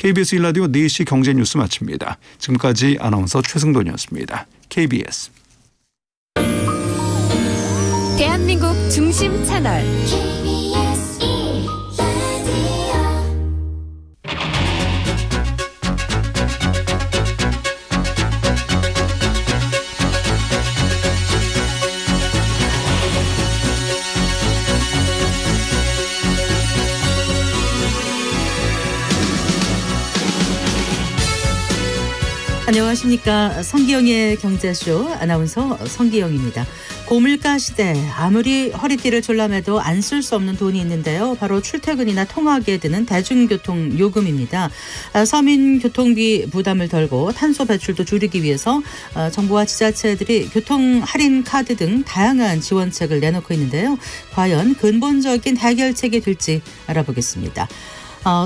KBS 1라디오 4시 경제뉴스 마칩니다. 지금까지 아나운서 최승돈이었습니다. KBS. 대한민국 중심 채널 안녕하십니까. 성기영의 경제쇼 아나운서 성기영입니다. 고물가 시대 아무리 허리띠를 졸라매도 안 쓸 수 없는 돈이 있는데요. 바로 출퇴근이나 통학에 드는 대중교통 요금입니다. 서민 교통비 부담을 덜고 탄소 배출도 줄이기 위해서 정부와 지자체들이 교통 할인 카드 등 다양한 지원책을 내놓고 있는데요. 과연 근본적인 해결책이 될지 알아보겠습니다.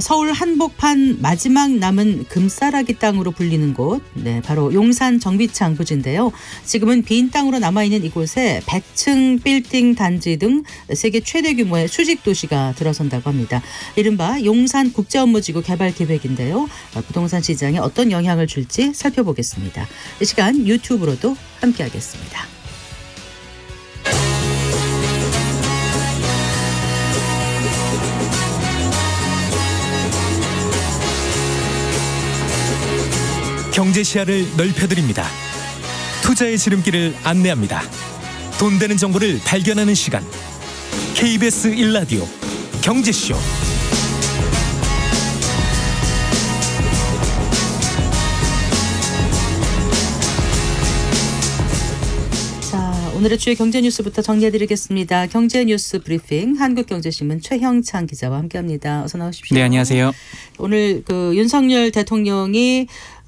서울 한복판 마지막 남은 금싸라기 땅으로 불리는 곳, 바로 용산 정비창 부지인데요. 지금은 빈 땅으로 남아있는 이곳에 100층 빌딩 단지 등 세계 최대 규모의 수직 도시가 들어선다고 합니다. 이른바 용산 국제업무지구 개발 계획인데요. 부동산 시장에 어떤 영향을 줄지 살펴보겠습니다. 이 시간 유튜브로도 함께하겠습니다. 경제 시야를 넓혀드립니다. 투자의 지름길을 안내합니다. 돈 되는 정보를 발견하는 시간. KBS 1라디오 경제쇼. 오늘의 주요 경제뉴스부터 정리해드리겠습니다. 경제뉴스 브리핑 한국경제신문 최형찬 기자와 함께합니다. 어서 나오십시오. 네, 안녕하세요. 오늘 윤석열 대통령이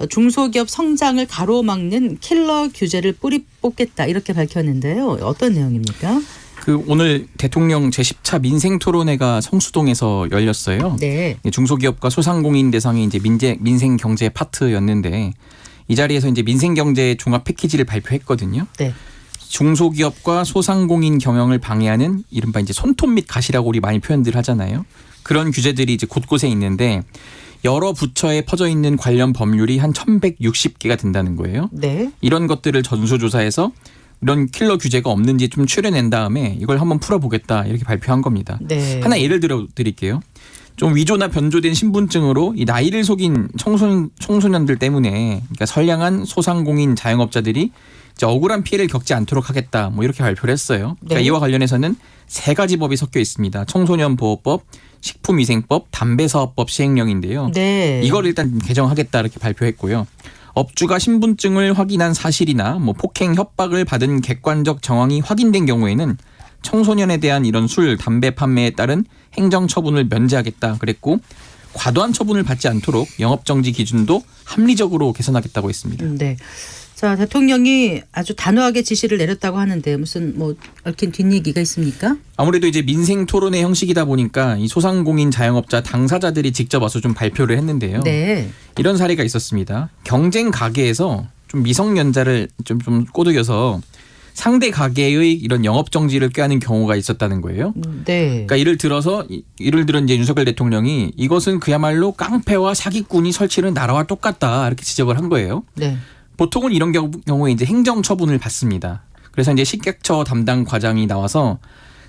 중소기업 성장을 가로막는 킬러 규제를 뿌리 뽑겠다 이렇게 밝혔는데요. 어떤 내용입니까? 오늘 대통령 제10차 민생토론회가 성수동에서 열렸어요. 네. 중소기업과 소상공인 대상의 이제 민생경제 파트였는데 이 자리에서 이제 민생경제 종합 패키지를 발표했거든요. 네. 중소기업과 소상공인 경영을 방해하는 이른바 이제 손톱 및 가시라고 우리 많이 표현들 하잖아요. 그런 규제들이 이제 곳곳에 있는데 여러 부처에 퍼져 있는 관련 법률이 한 1,160개가 된다는 거예요. 네. 이런 것들을 전수조사해서 이런 킬러 규제가 없는지 좀 추려낸 다음에 이걸 한번 풀어보겠다 이렇게 발표한 겁니다. 네. 하나 예를 들어 드릴게요. 좀 위조나 변조된 신분증으로 이 나이를 속인 청소년들 때문에 그러니까 선량한 소상공인 자영업자들이 이제 억울한 피해를 겪지 않도록 하겠다 뭐 이렇게 발표를 했어요. 그러니까 네. 이와 이와 관련해서는 세 가지 법이 섞여 있습니다. 청소년보호법, 식품위생법, 담배사업법 시행령인데요. 네. 이걸 일단 개정하겠다 이렇게 발표했고요. 업주가 신분증을 확인한 사실이나 뭐 폭행, 협박을 받은 객관적 정황이 확인된 경우에는 청소년에 대한 이런 술, 담배 판매에 따른 행정처분을 면제하겠다 그랬고 과도한 처분을 받지 않도록 영업정지 기준도 합리적으로 개선하겠다고 했습니다. 네. 자, 대통령이 아주 단호하게 지시를 내렸다고 하는데 무슨 얽힌 뒷얘기가 있습니까? 아무래도 이제 민생 토론의 형식이다 보니까 이 소상공인 자영업자 당사자들이 직접 와서 좀 발표를 했는데요. 네. 이런 사례가 있었습니다. 경쟁 가게에서 좀 미성년자를 좀 꼬드겨서 상대 가게의 이런 영업 정지를 꾀하는 경우가 있었다는 거예요. 네. 그러니까 예를 들어 이제 윤석열 대통령이 이것은 그야말로 깡패와 사기꾼이 설치는 나라와 똑같다 이렇게 지적을 한 거예요. 네. 보통은 이런 경우에 이제 행정 처분을 받습니다. 그래서 이제 식객처 담당 과장이 나와서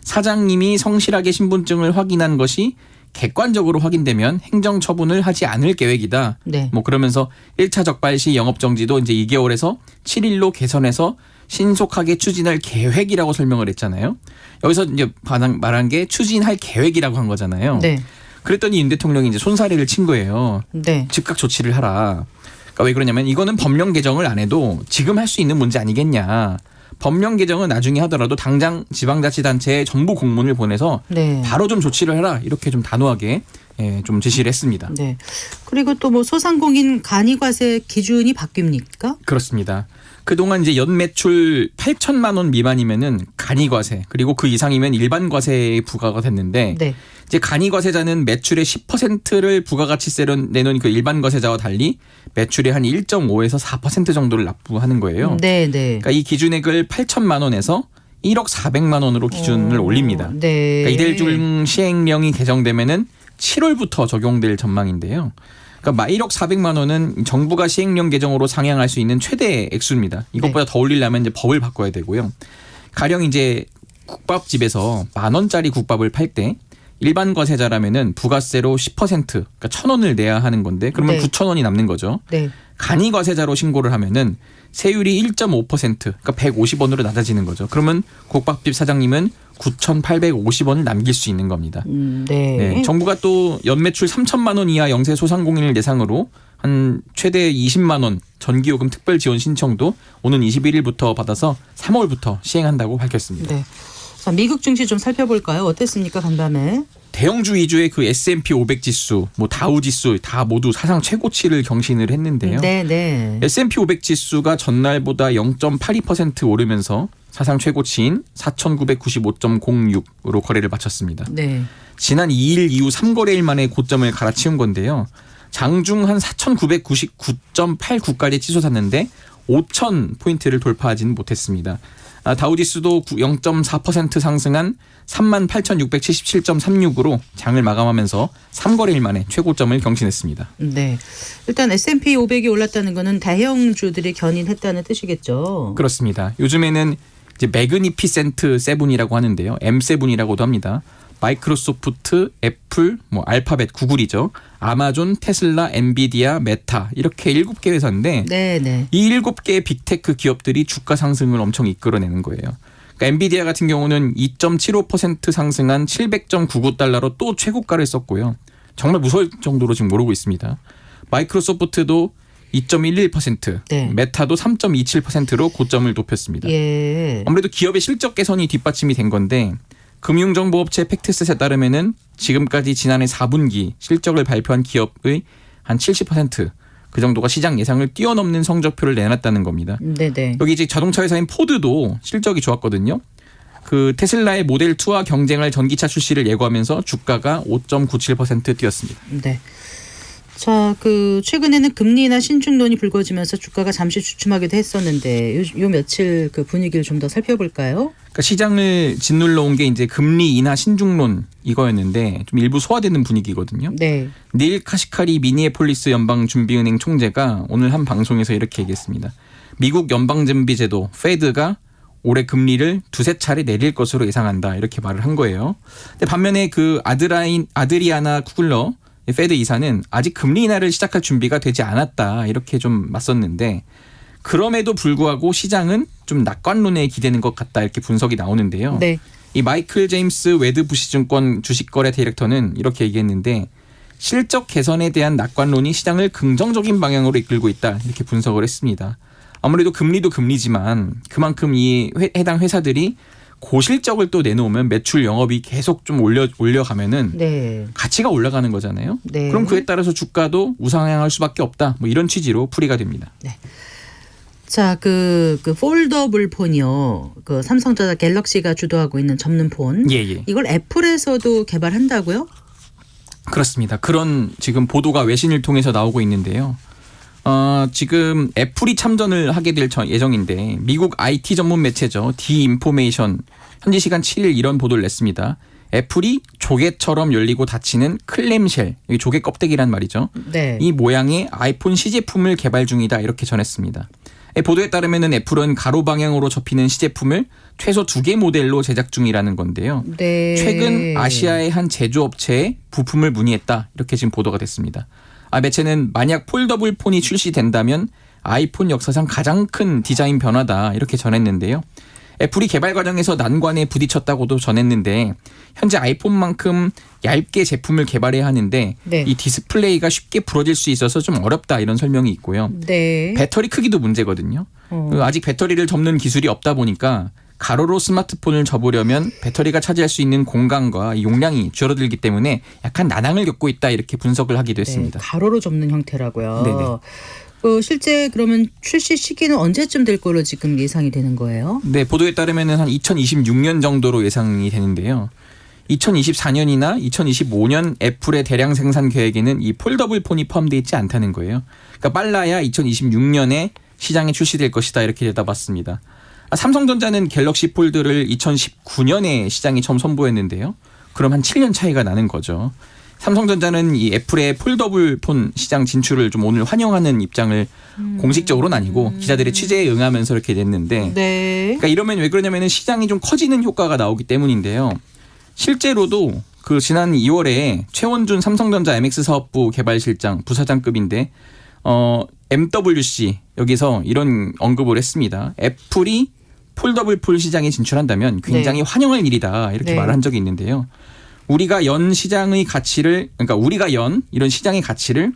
사장님이 성실하게 신분증을 확인한 것이 객관적으로 확인되면 행정 처분을 하지 않을 계획이다. 네. 뭐 그러면서 1차 적발 시 영업 정지도 이제 2개월에서 7일로 개선해서 신속하게 추진할 계획이라고 설명을 했잖아요. 여기서 이제 말한 게 추진할 계획이라고 한 거잖아요. 네. 그랬더니 윤 대통령이 이제 손사래를 친 거예요. 네. 즉각 조치를 하라. 그러니까 왜 그러냐면 이거는 법령 개정을 안 해도 지금 할 수 있는 문제 아니겠냐. 법령 개정은 나중에 하더라도 당장 지방자치단체에 정부 공문을 보내서 네. 바로 좀 조치를 해라. 이렇게 좀 단호하게 좀 제시를 했습니다. 네. 그리고 또 소상공인 간이과세 기준이 바뀝니까? 그렇습니다. 그동안 이제 연 매출 8천만 원 미만이면은 간이과세 그리고 그 이상이면 일반 과세에 부과가 됐는데 네. 이제 간이과세자는 매출의 10%를 부가가치세로 내놓은 그 일반 과세자와 달리 매출의 한 1.5에서 4% 정도를 납부하는 거예요. 네, 네. 그러니까 이 기준액을 8천만 원에서 1억 400만 원으로 기준을 올립니다. 네. 그러니까 이달 중 시행령이 개정되면은 7월부터 적용될 전망인데요. 그러니까 1억 400만 원은 정부가 시행령 개정으로 상향할 수 있는 최대 액수입니다. 이것보다 더 올리려면 이제 법을 바꿔야 되고요. 가령 이제 국밥집에서 10,000원짜리 국밥을 팔 때 일반 과세자라면은 부가세로 10% 그러니까 1,000원을 내야 하는 건데 그러면 네. 9,000원이 남는 거죠. 네. 간이 과세자로 신고를 하면은 세율이 1.5% 그러니까 150원으로 낮아지는 거죠. 그러면 국밥집 사장님은 9,850원을 남길 수 있는 겁니다. 네. 네, 정부가 또 연매출 3천만 원 이하 영세 소상공인을 대상으로 한 최대 20만 원 전기요금 특별 지원 신청도 오는 21일부터 받아서 3월부터 시행한다고 밝혔습니다. 네. 자, 미국 증시 좀 살펴볼까요? 어땠습니까, 간밤에? 대형주 위주의 그 S&P 500 지수, 뭐 다우 지수 다 모두 사상 최고치를 경신을 했는데요. 네, 네. S&P 500 지수가 전날보다 0.82% 오르면서 사상 최고치인 4,995.06으로 거래를 마쳤습니다. 네. 지난 2일 이후 3거래일 만에 고점을 갈아치운 건데요. 장중 한 4,999.89까지 치솟았는데 5,000포인트를 돌파하지는 못했습니다. 다우지수도 0.4% 상승한 38,677.36으로 장을 마감하면서 3거래일 만에 최고점을 경신했습니다. 네. 일단 S&P 500이 올랐다는 거는 대형주들이 견인했다는 뜻이겠죠. 그렇습니다. 요즘에는 이제 매그니피센트 7이라고 하는데요. M7이라고도 합니다. 마이크로소프트, 애플, 뭐 알파벳, 구글이죠. 아마존, 테슬라, 엔비디아, 메타 이렇게 7개 회사인데 네, 네. 이 7개의 빅테크 기업들이 주가 상승을 엄청 이끌어내는 거예요. 그러니까 엔비디아 같은 경우는 2.75% 상승한 700.99달러로 또 최고가를 썼고요. 정말 무서울 정도로 지금 오르고 있습니다. 마이크로소프트도 2.11%, 네. 메타도 3.27%로 고점을 높였습니다. 예. 아무래도 기업의 실적 개선이 뒷받침이 된 건데 금융정보업체 팩트셋에 따르면은 지금까지 지난해 4분기 실적을 발표한 기업의 한 70%그 정도가 시장 예상을 뛰어넘는 성적표를 내놨다는 겁니다. 네, 네. 여기 이제 자동차 회사인 포드도 실적이 좋았거든요. 그 테슬라의 모델 2와 경쟁할 전기차 출시를 예고하면서 주가가 5.97% 뛰었습니다. 네. 자, 그 최근에는 금리나 신중론이 불거지면서 주가가 잠시 주춤하기도 했었는데 요 며칠 그 분위기를 좀 더 살펴볼까요? 그러니까 시장을 짓눌러 온 게 이제 금리 인하 신중론 이거였는데 좀 일부 소화되는 분위기거든요. 네. 닐 카시카리 미니애폴리스 연방준비은행 총재가 오늘 한 방송에서 이렇게 얘기했습니다. 미국 연방준비제도 페드가 올해 금리를 두세 차례 내릴 것으로 예상한다 이렇게 말을 한 거예요. 근데 반면에 그 아드리아나 쿠글러 페드 이사는 아직 금리 인하를 시작할 준비가 되지 않았다 이렇게 좀 맞섰는데 그럼에도 불구하고 시장은 좀 낙관론에 기대는 것 같다 이렇게 분석이 나오는데요. 네. 이 마이클 제임스 웨드부시증권 주식거래 디렉터는 이렇게 얘기했는데 실적 개선에 대한 낙관론이 시장을 긍정적인 방향으로 이끌고 있다 이렇게 분석을 했습니다. 아무래도 금리도 금리지만 그만큼 이 해당 회사들이 고실적을 또 내놓으면 매출 영업이 계속 좀 올려가면은 네. 가치가 올라가는 거잖아요. 네. 그럼 그에 따라서 주가도 우상향할 수밖에 없다. 뭐 이런 취지로 풀이가 됩니다. 자, 그 폴더블 폰이요. 그 삼성전자 갤럭시가 주도하고 있는 접는 폰. 예. 이걸 애플에서도 개발한다고요? 그렇습니다. 그런 지금 보도가 외신을 통해서 나오고 있는데요. 지금 애플이 참전을 하게 될 예정인데 미국 IT 전문 매체죠. 디인포메이션 현지 시간 7일 이런 보도를 냈습니다. 애플이 조개처럼 열리고 닫히는 클램쉘, 이게 조개 껍데기란 말이죠. 네. 이 모양의 아이폰 시제품을 개발 중이다 이렇게 전했습니다. 보도에 따르면 애플은 가로 방향으로 접히는 시제품을 최소 2개 모델로 제작 중이라는 건데요. 네. 최근 아시아의 한 제조업체에 부품을 문의했다 이렇게 지금 보도가 됐습니다. 매체는 만약 폴더블 폰이 출시된다면 아이폰 역사상 가장 큰 디자인 변화다 이렇게 전했는데요. 애플이 개발 과정에서 난관에 부딪혔다고도 전했는데 현재 아이폰만큼 얇게 제품을 개발해야 하는데 네. 이 디스플레이가 쉽게 부러질 수 있어서 좀 어렵다 이런 설명이 있고요. 네. 배터리 크기도 문제거든요. 아직 배터리를 접는 기술이 없다 보니까 가로로 스마트폰을 접으려면 배터리가 차지할 수 있는 공간과 이 용량이 줄어들기 때문에 약간 난항을 겪고 있다 이렇게 분석을 하기도 했습니다. 네, 가로로 접는 형태라고요. 네네. 실제 그러면 출시 시기는 언제쯤 될 거로 지금 예상이 되는 거예요? 네, 보도에 따르면 한 2026년 정도로 예상이 되는데요. 2024년이나 2025년 애플의 대량 생산 계획에는 이 폴더블 폰이 포함되어 있지 않다는 거예요. 그러니까 빨라야 2026년에 시장에 출시될 것이다 이렇게 내다봤습니다. 삼성전자는 갤럭시 폴드를 2019년에 시장에 처음 선보였는데요. 그럼 한 7년 차이가 나는 거죠. 삼성전자는 이 애플의 폴더블 폰 시장 진출을 좀 오늘 환영하는 입장을 공식적으로는 아니고 기자들의 취재에 응하면서 이렇게 냈는데 네. 그러니까 이러면 왜 그러냐면은 시장이 좀 커지는 효과가 나오기 때문인데요. 실제로도 그 지난 2월에 최원준 삼성전자 MX 사업부 개발실장 부사장급인데 MWC 여기서 이런 언급을 했습니다. 애플이 폴더블 폰 시장에 진출한다면 굉장히 환영할 일이다 이렇게 네. 말을 한 적이 있는데요. 우리가 연 시장의 가치를 그러니까 우리가 연 이런 시장의 가치를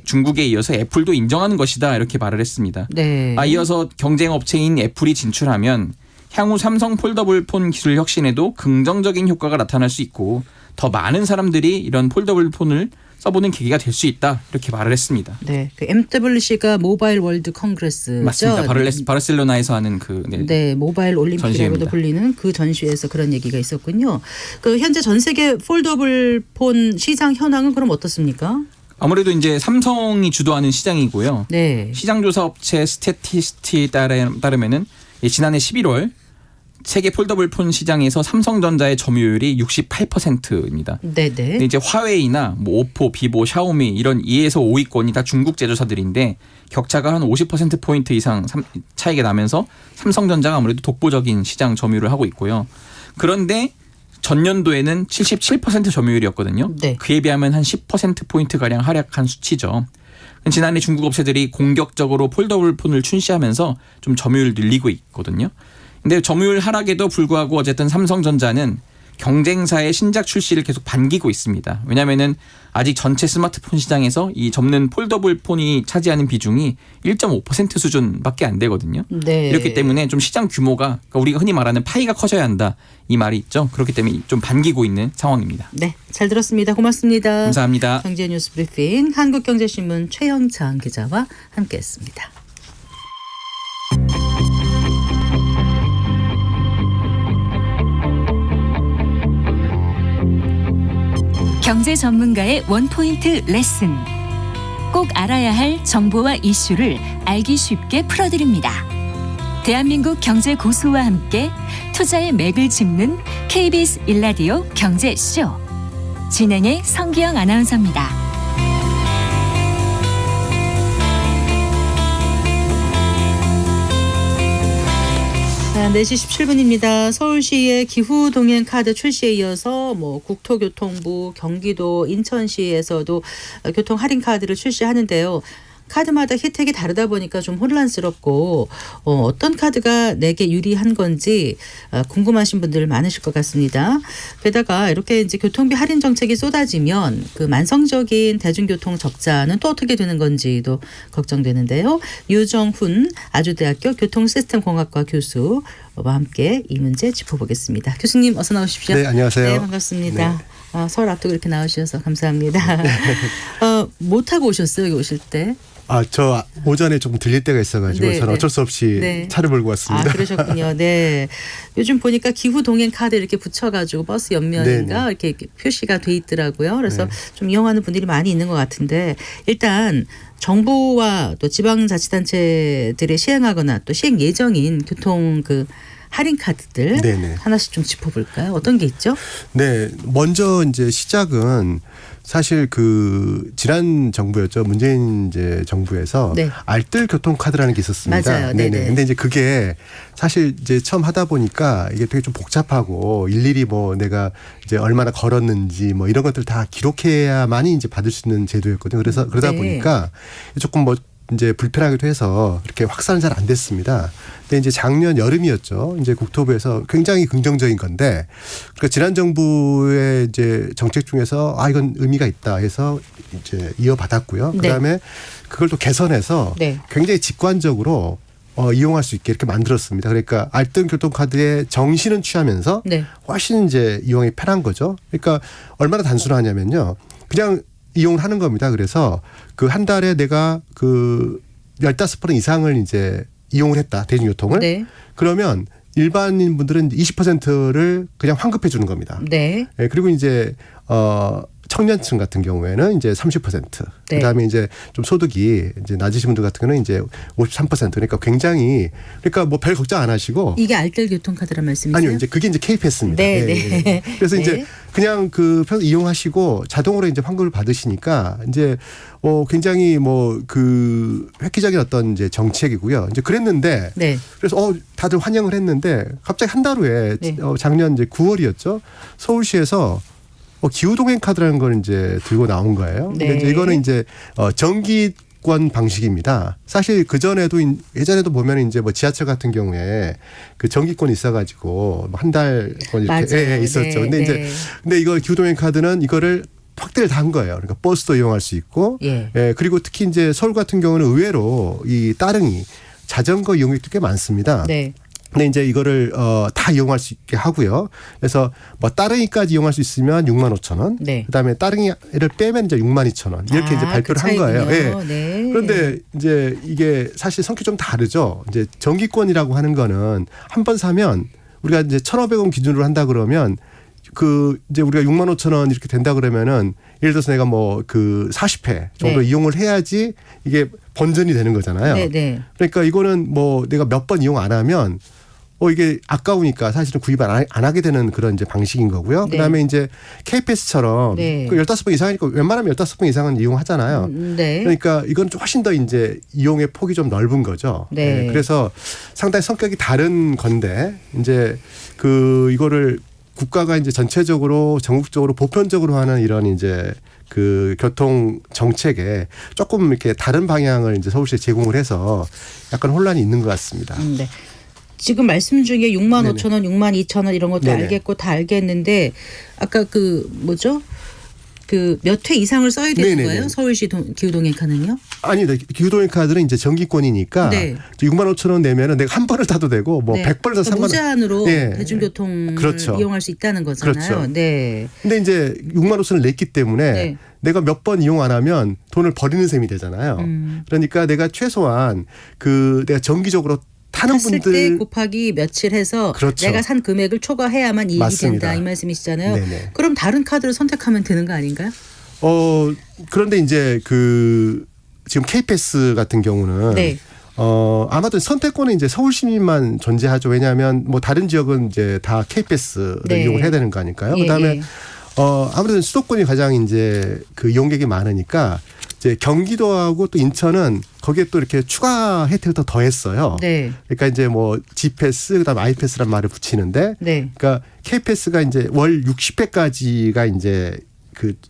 중국에 이어서 애플도 인정하는 것이다 이렇게 말을 했습니다. 네. 이어서 경쟁 업체인 애플이 진출하면 향후 삼성 폴더블 폰 기술 혁신에도 긍정적인 효과가 나타날 수 있고 더 많은 사람들이 이런 폴더블 폰을 써보는 계기가 될 수 있다 이렇게 말을 했습니다. 네. 그 MWC가 모바일 월드 컨그레스죠. 맞습니다. 바르셀로나에서 하는 그 네, 모바일 올림픽이라고도 전시회입니다. 불리는 그 전시회에서 그런 얘기가 있었군요. 그 현재 전 세계 폴더블 폰 시장 현황은 그럼 어떻습니까? 아무래도 이제 삼성이 주도하는 시장이고요. 네. 시장조사 업체 스태티스트에 따르면은 지난해 11월 세계 폴더블 폰 시장에서 삼성전자의 점유율이 68%입니다. 네, 네. 근데 이제 화웨이나 뭐 오포, 비보, 샤오미 이런 2에서 5위권이 다 중국 제조사들인데 격차가 한 50%포인트 이상 차이가 나면서 삼성전자가 아무래도 독보적인 시장 점유율을 하고 있고요. 그런데 전년도에는 77% 점유율이었거든요. 네. 그에 비하면 한 10%포인트가량 하락한 수치죠. 지난해 중국 업체들이 공격적으로 폴더블 폰을 출시하면서 좀 점유율을 늘리고 있거든요. 근데 점유율 하락에도 불구하고 어쨌든 삼성전자는 경쟁사의 신작 출시를 계속 반기고 있습니다. 왜냐하면은 아직 전체 스마트폰 시장에서 이 접는 폴더블 폰이 차지하는 비중이 1.5% 수준밖에 안 되거든요. 네. 이렇기 때문에 좀 시장 규모가 그러니까 우리가 흔히 말하는 파이가 커져야 한다 이 말이 있죠. 그렇기 때문에 좀 반기고 있는 상황입니다. 네, 잘 들었습니다. 고맙습니다. 감사합니다. 경제 뉴스 브리핑 한국경제신문 최영창 기자와 함께했습니다. 경제 전문가의 원포인트 레슨. 꼭 알아야 할 정보와 이슈를 알기 쉽게 풀어드립니다. 대한민국 경제 고수와 함께 투자의 맥을 짚는 KBS 1라디오 경제쇼. 진행의 성기영 아나운서입니다. 자, 4시 17분입니다. 서울시의 기후동행 카드 출시에 이어서 국토교통부, 경기도, 인천시에서도 교통 할인 카드를 출시하는데요. 카드마다 혜택이 다르다 보니까 좀 혼란스럽고 어떤 카드가 내게 유리한 건지 궁금하신 분들 많으실 것 같습니다. 게다가 이렇게 이제 교통비 할인 정책이 쏟아지면 그 만성적인 대중교통 적자는 또 어떻게 되는 건지도 걱정되는데요. 유정훈 아주대학교 교통시스템공학과 교수와 함께 이 문제 짚어보겠습니다. 교수님 어서 나오십시오. 네, 안녕하세요. 네, 반갑습니다. 네. 서울 앞두고 이렇게 나오셔서 감사합니다. 못 타고 오셨어요, 여기 오실 때? 저 오전에 조금 들릴 때가 있어가지고 네, 저는 네. 어쩔 수 없이 네. 차를 몰고 왔습니다. 그러셨군요. 네. 요즘 보니까 기후 동행 카드 이렇게 붙여가지고 버스 옆면인가 네, 이렇게 표시가 돼 있더라고요. 그래서 네. 좀 이용하는 분들이 많이 있는 것 같은데 일단 정부와 또 지방자치단체들이 시행하거나 또 시행 예정인 교통 그 할인 카드들 네네. 하나씩 좀 짚어볼까요? 어떤 게 있죠? 네, 먼저 이제 시작은 사실 그 지난 정부였죠. 문재인 이제 정부에서 네. 알뜰 교통카드라는 게 있었습니다. 맞아요. 네네. 근데 이제 그게 사실 이제 처음 하다 보니까 이게 되게 좀 복잡하고 일일이 내가 이제 얼마나 걸었는지 이런 것들 다 기록해야만이 이제 받을 수 있는 제도였거든요. 그래서 그러다 네. 보니까 조금 이제 불편하기도 해서 이렇게 확산은 잘 안 됐습니다. 근데 이제 작년 여름이었죠. 이제 국토부에서 굉장히 긍정적인 건데, 그러니까 지난 정부의 이제 정책 중에서 이건 의미가 있다 해서 이제 이어받았고요. 네. 그다음에 그걸 또 개선해서 네. 굉장히 직관적으로 이용할 수 있게 이렇게 만들었습니다. 그러니까 알뜰 교통카드의 정신은 취하면서 네. 훨씬 이제 이용이 편한 거죠. 그러니까 얼마나 단순하냐면요. 그냥 이용을 하는 겁니다. 그래서 그 한 달에 내가 그 15번 이상을 이제 이용을 했다. 대중교통을. 네. 그러면 일반인 분들은 20%를 그냥 환급해 주는 겁니다. 네. 그리고 이제 청년층 같은 경우에는 이제 30%. 네. 그다음에 이제 좀 소득이 이제 낮으신 분들 같은 경우는 이제 53%. 그러니까 굉장히 그러니까 뭐 별 걱정 안 하시고 이게 알뜰 교통카드란 말씀이세요? 아니요. 이제 그게 이제 K패스입니다. 네, 예, 네. 예. 그래서 네. 이제 그냥 그 평소 이용하시고 자동으로 이제 환급을 받으시니까 이제 굉장히 뭐 그 획기적인 어떤 이제 정책이고요. 이제 그랬는데 네. 그래서 다들 환영을 했는데 갑자기 한 달 후에 네. 작년 이제 9월이었죠. 서울시에서 기후동행 카드라는 걸 이제 들고 나온 거예요. 근데 네. 이제 이거는 이제 정기권 방식입니다. 사실 그 전에도 예전에도 보면 이제 뭐 지하철 같은 경우에 그 정기권이 있어가지고 한 달권 이렇게 맞아요. 있었죠. 네, 근데 이제 네. 근데 이거 기후동행 카드는 이거를 확대를 다 한 거예요. 그러니까 버스도 이용할 수 있고, 예. 그리고 특히 이제 서울 같은 경우는 의외로 이 따릉이 자전거 이용객도 꽤 많습니다. 네. 근데 이제 이거를 다 이용할 수 있게 하고요. 그래서 뭐 따릉이까지 이용할 수 있으면 65,000원. 네. 그다음에 따릉이를 빼면 이제 62,000원. 이렇게 이제 발표를 한 거예요. 차이군요. 네. 그런데 이제 이게 사실 성격이 좀 다르죠. 이제 정기권이라고 하는 거는 한 번 사면 우리가 이제 1,500원 기준으로 한다 그러면 이제 우리가 65,000원 이렇게 된다 그러면은 예를 들어서 내가 뭐 40회 정도 네. 이용을 해야지 이게 번전이 되는 거잖아요. 네, 네. 그러니까 이거는 뭐 내가 몇 번 이용 안 하면 이게 아까우니까 사실은 구입 안 하게 되는 그런 이제 방식인 거고요. 네. 그다음에 이제 K패스처럼 네. 15번 이상이니까 웬만하면 15번 이상은 이용하잖아요. 네. 그러니까 이건 좀 훨씬 더 이제 이용의 폭이 좀 넓은 거죠. 네. 그래서 상당히 성격이 다른 건데 이제 이거를 국가가 이제 전체적으로 전국적으로 보편적으로 하는 이런 이제 그 교통 정책에 조금 이렇게 다른 방향을 이제 서울시에 제공을 해서 약간 혼란이 있는 것 같습니다. 네. 지금 말씀 중에 65,000원, 62,000원 이런 것도 네네. 알겠고 다 알겠는데 아까 몇 회 이상을 써야 되는 네네네. 거예요? 서울시 기후동행 카드는요? 아니다. 기후동행 카드는 이제 정기권이니까 네. 65,000원 내면은 내가 한 번을 타도 되고 뭐 네. 100번을 다 상관. 무제한으로 예. 대중교통을 그렇죠. 이용할 수 있다는 거잖아요. 그렇죠. 네. 근데 이제 65,000원을 냈기 때문에 네. 내가 몇 번 이용 안 하면 돈을 버리는 셈이 되잖아요. 그러니까 내가 최소한 내가 정기적으로 타는 탔을 분들 때 곱하기 며칠 해서 그렇죠. 내가 산 금액을 초과해야만 이익이 맞습니다. 된다 이 말씀이시잖아요. 네네. 그럼 다른 카드를 선택하면 되는 거 아닌가요? 그런데 이제 지금 K패스 같은 경우는 네. 아마도 선택권은 이제 서울 시민만 존재하죠. 왜냐하면 뭐 다른 지역은 이제 다 K패스를 네. 이용을 해야 되는 거 아닐까요? 예, 그다음에 예. 아무래도 수도권이 가장 이제 이용객이 많으니까 이제 경기도하고 또 인천은 거기에 또 이렇게 추가 혜택을 더 더했어요. 네. 그러니까 이제 뭐 G패스 그다음에 I패스란 말을 붙이는데 네. 그러니까 K패스가 이제 월 60회까지가 이제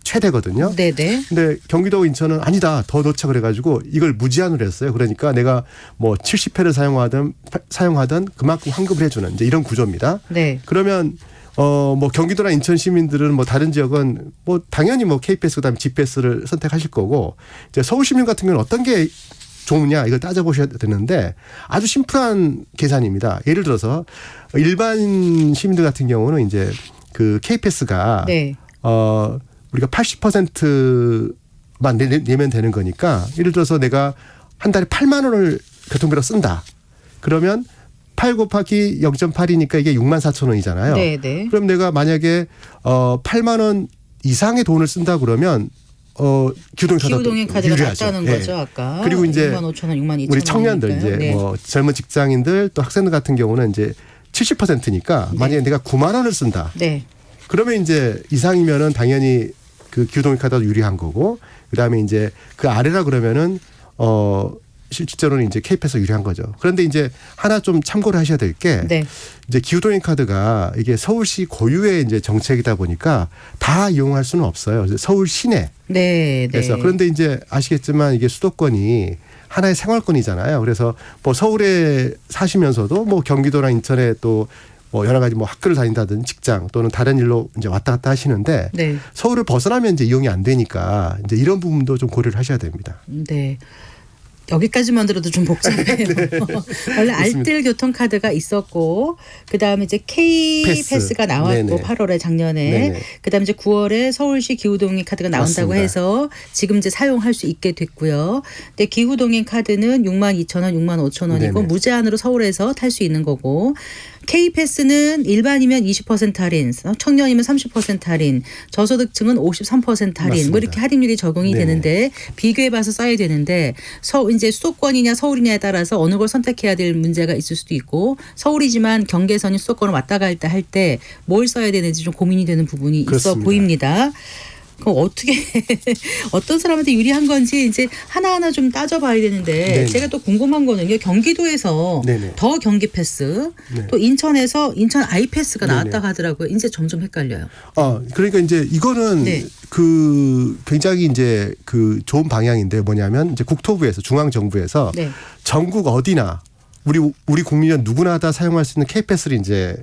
최대거든요. 네네. 근데 경기도 인천은 아니다 더 넣자 그래가지고 이걸 무제한으로 했어요. 그러니까 내가 뭐 70회를 사용하든 그만큼 환급을 해주는 이제 이런 구조입니다. 네. 그러면 뭐 경기도나 인천 시민들은 뭐 다른 지역은 뭐 당연히 뭐 K패스 그다음에 G패스를 선택하실 거고 이제 서울 시민 같은 경우는 어떤 게 좋으냐 이걸 따져보셔야 되는데 아주 심플한 계산입니다. 예를 들어서 일반 시민들 같은 경우는 이제 K패스가 네. 우리가 80%만 내면 되는 거니까 예를 들어서 내가 한 달에 8만 원을 교통비로 쓴다. 그러면 8 곱하기 0.8이니까 이게 64,000원이잖아요. 네네. 그럼 내가 만약에 8만 원 이상의 돈을 쓴다 그러면 기후동행 카드가 유리하죠. 낫다는 예. 거죠 아까. 그리고 이제 65,000원, 62,000원. 우리 청년들 이제 네. 뭐 젊은 직장인들 또 학생들 같은 경우는 이제 70%니까 만약에 내가 9만 원을 쓴다. 네. 그러면 이제 이상이면은 당연히 기후동행 카드가 유리한 거고 그다음에 이제 그 아래라 그러면은 실제로는 이제 K패스 유리한 거죠. 그런데 이제 하나 좀 참고를 하셔야 될 게 네. 이제 기후동행 카드가 이게 서울시 고유의 이제 정책이다 보니까 다 이용할 수는 없어요. 서울 시내. 네. 그래서 그런데 이제 아시겠지만 이게 수도권이 하나의 생활권이잖아요. 그래서 뭐 서울에 사시면서도 뭐 경기도나 인천에 또 뭐 여러 가지 뭐 학교를 다닌다든 직장 또는 다른 일로 이제 왔다 갔다 하시는데 네. 서울을 벗어나면 이제 이용이 안 되니까 이제 이런 부분도 좀 고려를 하셔야 됩니다. 네. 여기까지만 들어도 좀 복잡해요. 원래 알뜰 교통카드가 있었고 그다음에 이제 K패스가 나왔고 네네. 8월에 작년에 네네. 그다음에 이제 9월에 서울시 기후동행 카드가 나온다고 맞습니다. 해서 지금 이제 사용할 수 있게 됐고요. 근데 기후동행 카드는 62,000원, 65,000원이고 네네. 무제한으로 서울에서 탈 수 있는 거고 K패스는 일반이면 20% 할인, 청년이면 30% 할인, 저소득층은 53% 할인, 맞습니다. 뭐 이렇게 할인율이 적용이 네네. 되는데 비교해봐서 써야 되는데 이제 수도권이냐 서울이냐에 따라서 어느 걸 선택해야 될 문제가 있을 수도 있고 서울이지만 경계선이 수도권을 왔다 갔다 할 때 뭘 써야 되는지 좀 고민이 되는 부분이 있어 그렇습니다. 보입니다. 그럼 어떻게 어떤 사람한테 유리한 건지 이제 하나하나 좀 따져봐야 되는데 네네. 제가 또 궁금한 거는요. 경기도에서 네네. 더 경기 패스 네. 또 인천에서 인천 아이패스가 네네. 나왔다고 하더라고요. 이제 점점 헷갈려요. 그러니까 이제 이거는 네. 그 굉장히 이제 그 좋은 방향인데 뭐냐면 이제 국토부에서 중앙정부에서 네. 전국 어디나 우리 국민은 누구나 다 사용할 수 있는 K패스를 이제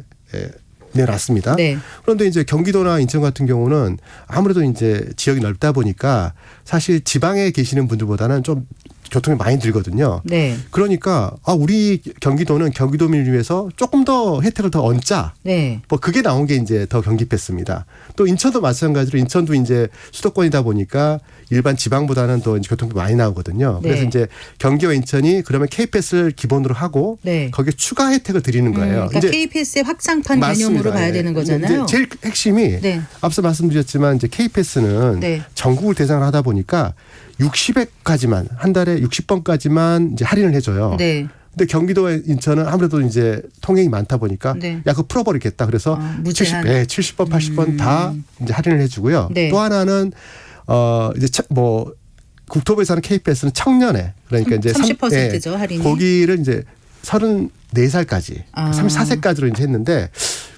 내놨습니다. 네. 그런데 이제 경기도나 인천 같은 경우는 아무래도 이제 지역이 넓다 보니까 사실 지방에 계시는 분들보다는 좀 교통이 많이 들거든요. 네. 그러니까 우리 경기도는 경기도민을 위해서 조금 더 혜택을 더 얹자. 네. 뭐 그게 나온 게 이제 더 경기 패스입니다. 또 인천도 마찬가지로 인천도 이제 수도권이다 보니까 일반 지방보다는 더 이제 교통비 많이 나오거든요. 그래서 네. 이제 경기와 인천이 그러면 K패스를 기본으로 하고 네. 거기에 추가 혜택을 드리는 거예요. 그러니까 K패스의 확장판 맞습니다. 개념으로 봐야 예. 되는 근데 거잖아요. 이제 제일 핵심이 네. 앞서 말씀드렸지만 이제 K패스는 네. 전국을 대상으로 하다 보니까 60회까지만 한 달에 60번까지만 이제 할인을 해줘요. 네. 근데 경기도와 인천은 아무래도 이제 통행이 많다 보니까 네. 그거 풀어버리겠다. 그래서 무제한. 70번, 80번 다 이제 할인을 해주고요. 네. 또 하나는 이제 뭐 국토부에서 하는 K패스는 청년에 그러니까 이제 30%죠, 할인이. 거기를 이제 34살까지, 34세까지로 이제 했는데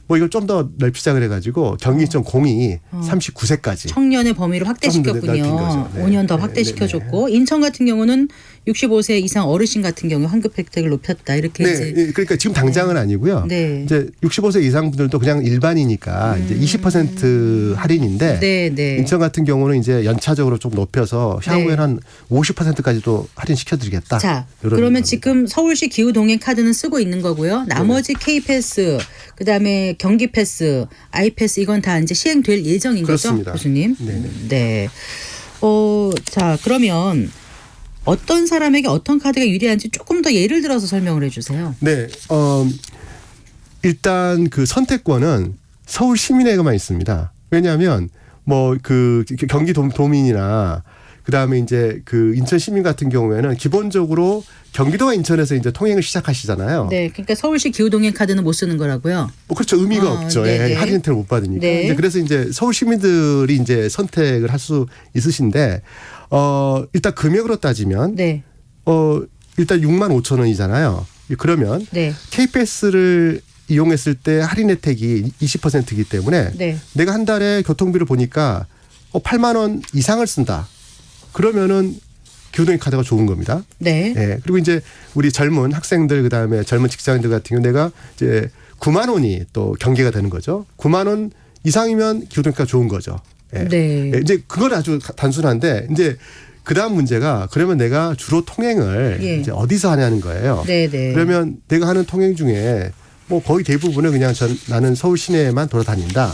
뭐 이걸 좀 더 넓히자 그래가지고 경기인천 공이 39세까지. 청년의 범위를 좀 더 넓힌 확대시켰군요. 거죠. 네. 5년 더 네, 확대시켜줬고 인천 같은 경우는 65세 이상 어르신 같은 경우 환급 혜택을 높였다. 이렇게 네, 이제 그러니까 지금 당장은 아니고요. 네. 이제 65세 이상 분들도 그냥 일반이니까 이제 20% 할인인데 네, 네. 인천 같은 경우는 이제 연차적으로 좀 높여서 향후에는 네. 한 50%까지도 할인 시켜드리겠다. 자, 이런 그러면 겁니다. 지금 서울시 기후 동행 카드는 쓰고 있는 거고요. 나머지 K패스, 그다음에 경기패스, 아이패스 이건 다 이제 시행될 예정인 그렇습니다. 거죠, 교수님? 네네. 네. 자, 그러면 어떤 사람에게 어떤 카드가 유리한지 조금 더 예를 들어서 설명을 해 주세요. 네, 일단 그 선택권은 서울 시민에게만 있습니다. 왜냐하면 뭐 그 경기 도민이나 그다음에 이제 그 인천 시민 같은 경우에는 기본적으로 경기도와 인천에서 이제 통행을 시작하시잖아요. 네, 그러니까 서울시 기후 동행 카드는 못 쓰는 거라고요. 뭐 그렇죠. 의미가 없죠. 네네. 예, 할인 혜택을 못 받으니까. 네. 이제 그래서 이제 서울 시민들이 이제 선택을 할 수 있으신데 일단 금액으로 따지면 네, 일단 6만 5천 원이잖아요. 그러면 네, K패스를 이용했을 때 할인 혜택이 20%이기 때문에 네. 내가 한 달에 교통비를 보니까 8만 원 이상을 쓴다. 그러면은 교통의 카드가 좋은 겁니다. 네. 예. 그리고 이제 우리 젊은 학생들 그다음에 젊은 직장인들 같은 경우 내가 이제 9만 원이 또 경계가 되는 거죠. 9만 원 이상이면 교통비가 좋은 거죠. 예. 네. 예, 이제 그건 아주 단순한데 이제 그다음 문제가 그러면 내가 주로 통행을 예. 이제 어디서 하냐는 거예요. 네, 네. 그러면 내가 하는 통행 중에 뭐 거의 대부분은 그냥 나는 서울 시내에만 돌아다닌다.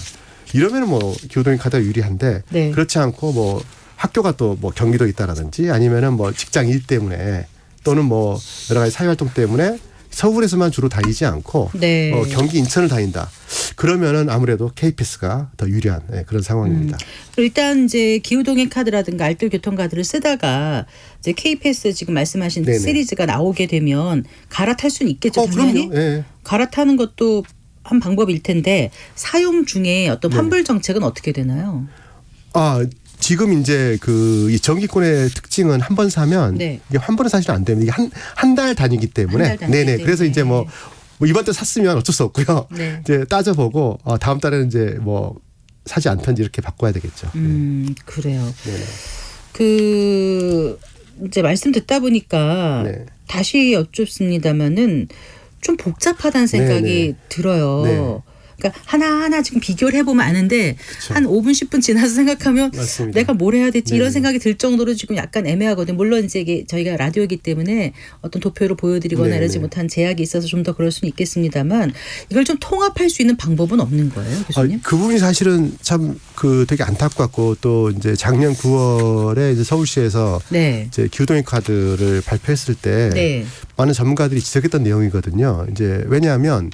이러면은 뭐 교통의 카드가 유리한데 네. 그렇지 않고 뭐 학교가 또 뭐 경기도에 있다라든지 아니면은 뭐 직장 일 때문에 또는 뭐 여러 가지 사회활동 때문에 서울에서만 주로 다니지 않고 네. 경기 인천을 다닌다. 그러면은 아무래도 K패스가 더 유리한 그런 상황입니다. 일단 이제 기후동행 카드라든가 알뜰 교통카드를 쓰다가 이제 K패스 지금 말씀하신 네네. 시리즈가 나오게 되면 갈아탈 수는 있겠죠, 당연히. 그럼요. 예. 갈아타는 것도 한 방법일 텐데 사용 중에 어떤 네. 환불 정책은 어떻게 되나요? 지금 이제 이 정기권의 특징은 한 번 사면 네. 이게 환불은 사실 안 됩니다. 이게 한 달 다니기 때문에. 한달 다니기 네네. 그래서 때문에. 이제 뭐 이번 달 샀으면 어쩔 수 없고요. 네. 이제 따져보고 다음 달에는 이제 뭐 사지 않던지 이렇게 바꿔야 되겠죠. 그래요. 네네. 이제 말씀 듣다 보니까 네. 다시 여쭙습니다마는 좀 복잡하다는 생각이 네네. 들어요. 네. 그러니까 하나하나 지금 비교를 해보면 아는데 그쵸. 한 5분 10분 지나서 생각하면 맞습니다. 내가 뭘 해야 될지 이런 네네. 생각이 들 정도로 지금 약간 애매하거든요. 물론 이제 이게 저희가 라디오이기 때문에 어떤 도표로 보여드리거나 네네. 이러지 못한 제약이 있어서 좀 더 그럴 수는 있겠습니다만 이걸 좀 통합할 수 있는 방법은 없는 거예요, 교수님? 그 부분이 사실은 참 되게 안타깝고 또 이제 작년 9월에 이제 서울시에서 네. 이제 기후동행 카드를 발표했을 때 네. 많은 전문가들이 지적했던 내용이거든요. 이제 왜냐하면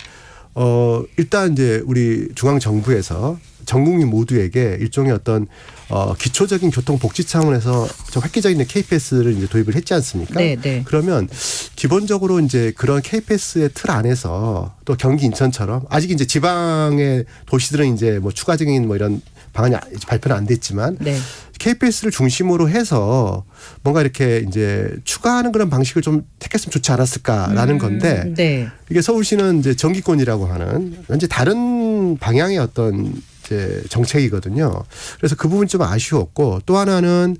일단 이제 우리 중앙 정부에서 전 국민 모두에게 일종의 어떤 기초적인 교통 복지 차원에서 좀 획기적인 KPS를 이제 도입을 했지 않습니까? 네, 네. 그러면 기본적으로 이제 그런 KPS의 틀 안에서 또 경기 인천처럼 아직 이제 지방의 도시들은 이제 뭐 추가적인 뭐 이런 방안이 발표는 안 됐지만 네. KPS를 중심으로 해서 뭔가 이렇게 이제 추가하는 그런 방식을 좀 택했으면 좋지 않았을까라는 건데 네. 이게 서울시는 이제 정기권이라고 하는 완전 다른 방향의 어떤 이제 정책이거든요. 그래서 그 부분이 좀 아쉬웠고 또 하나는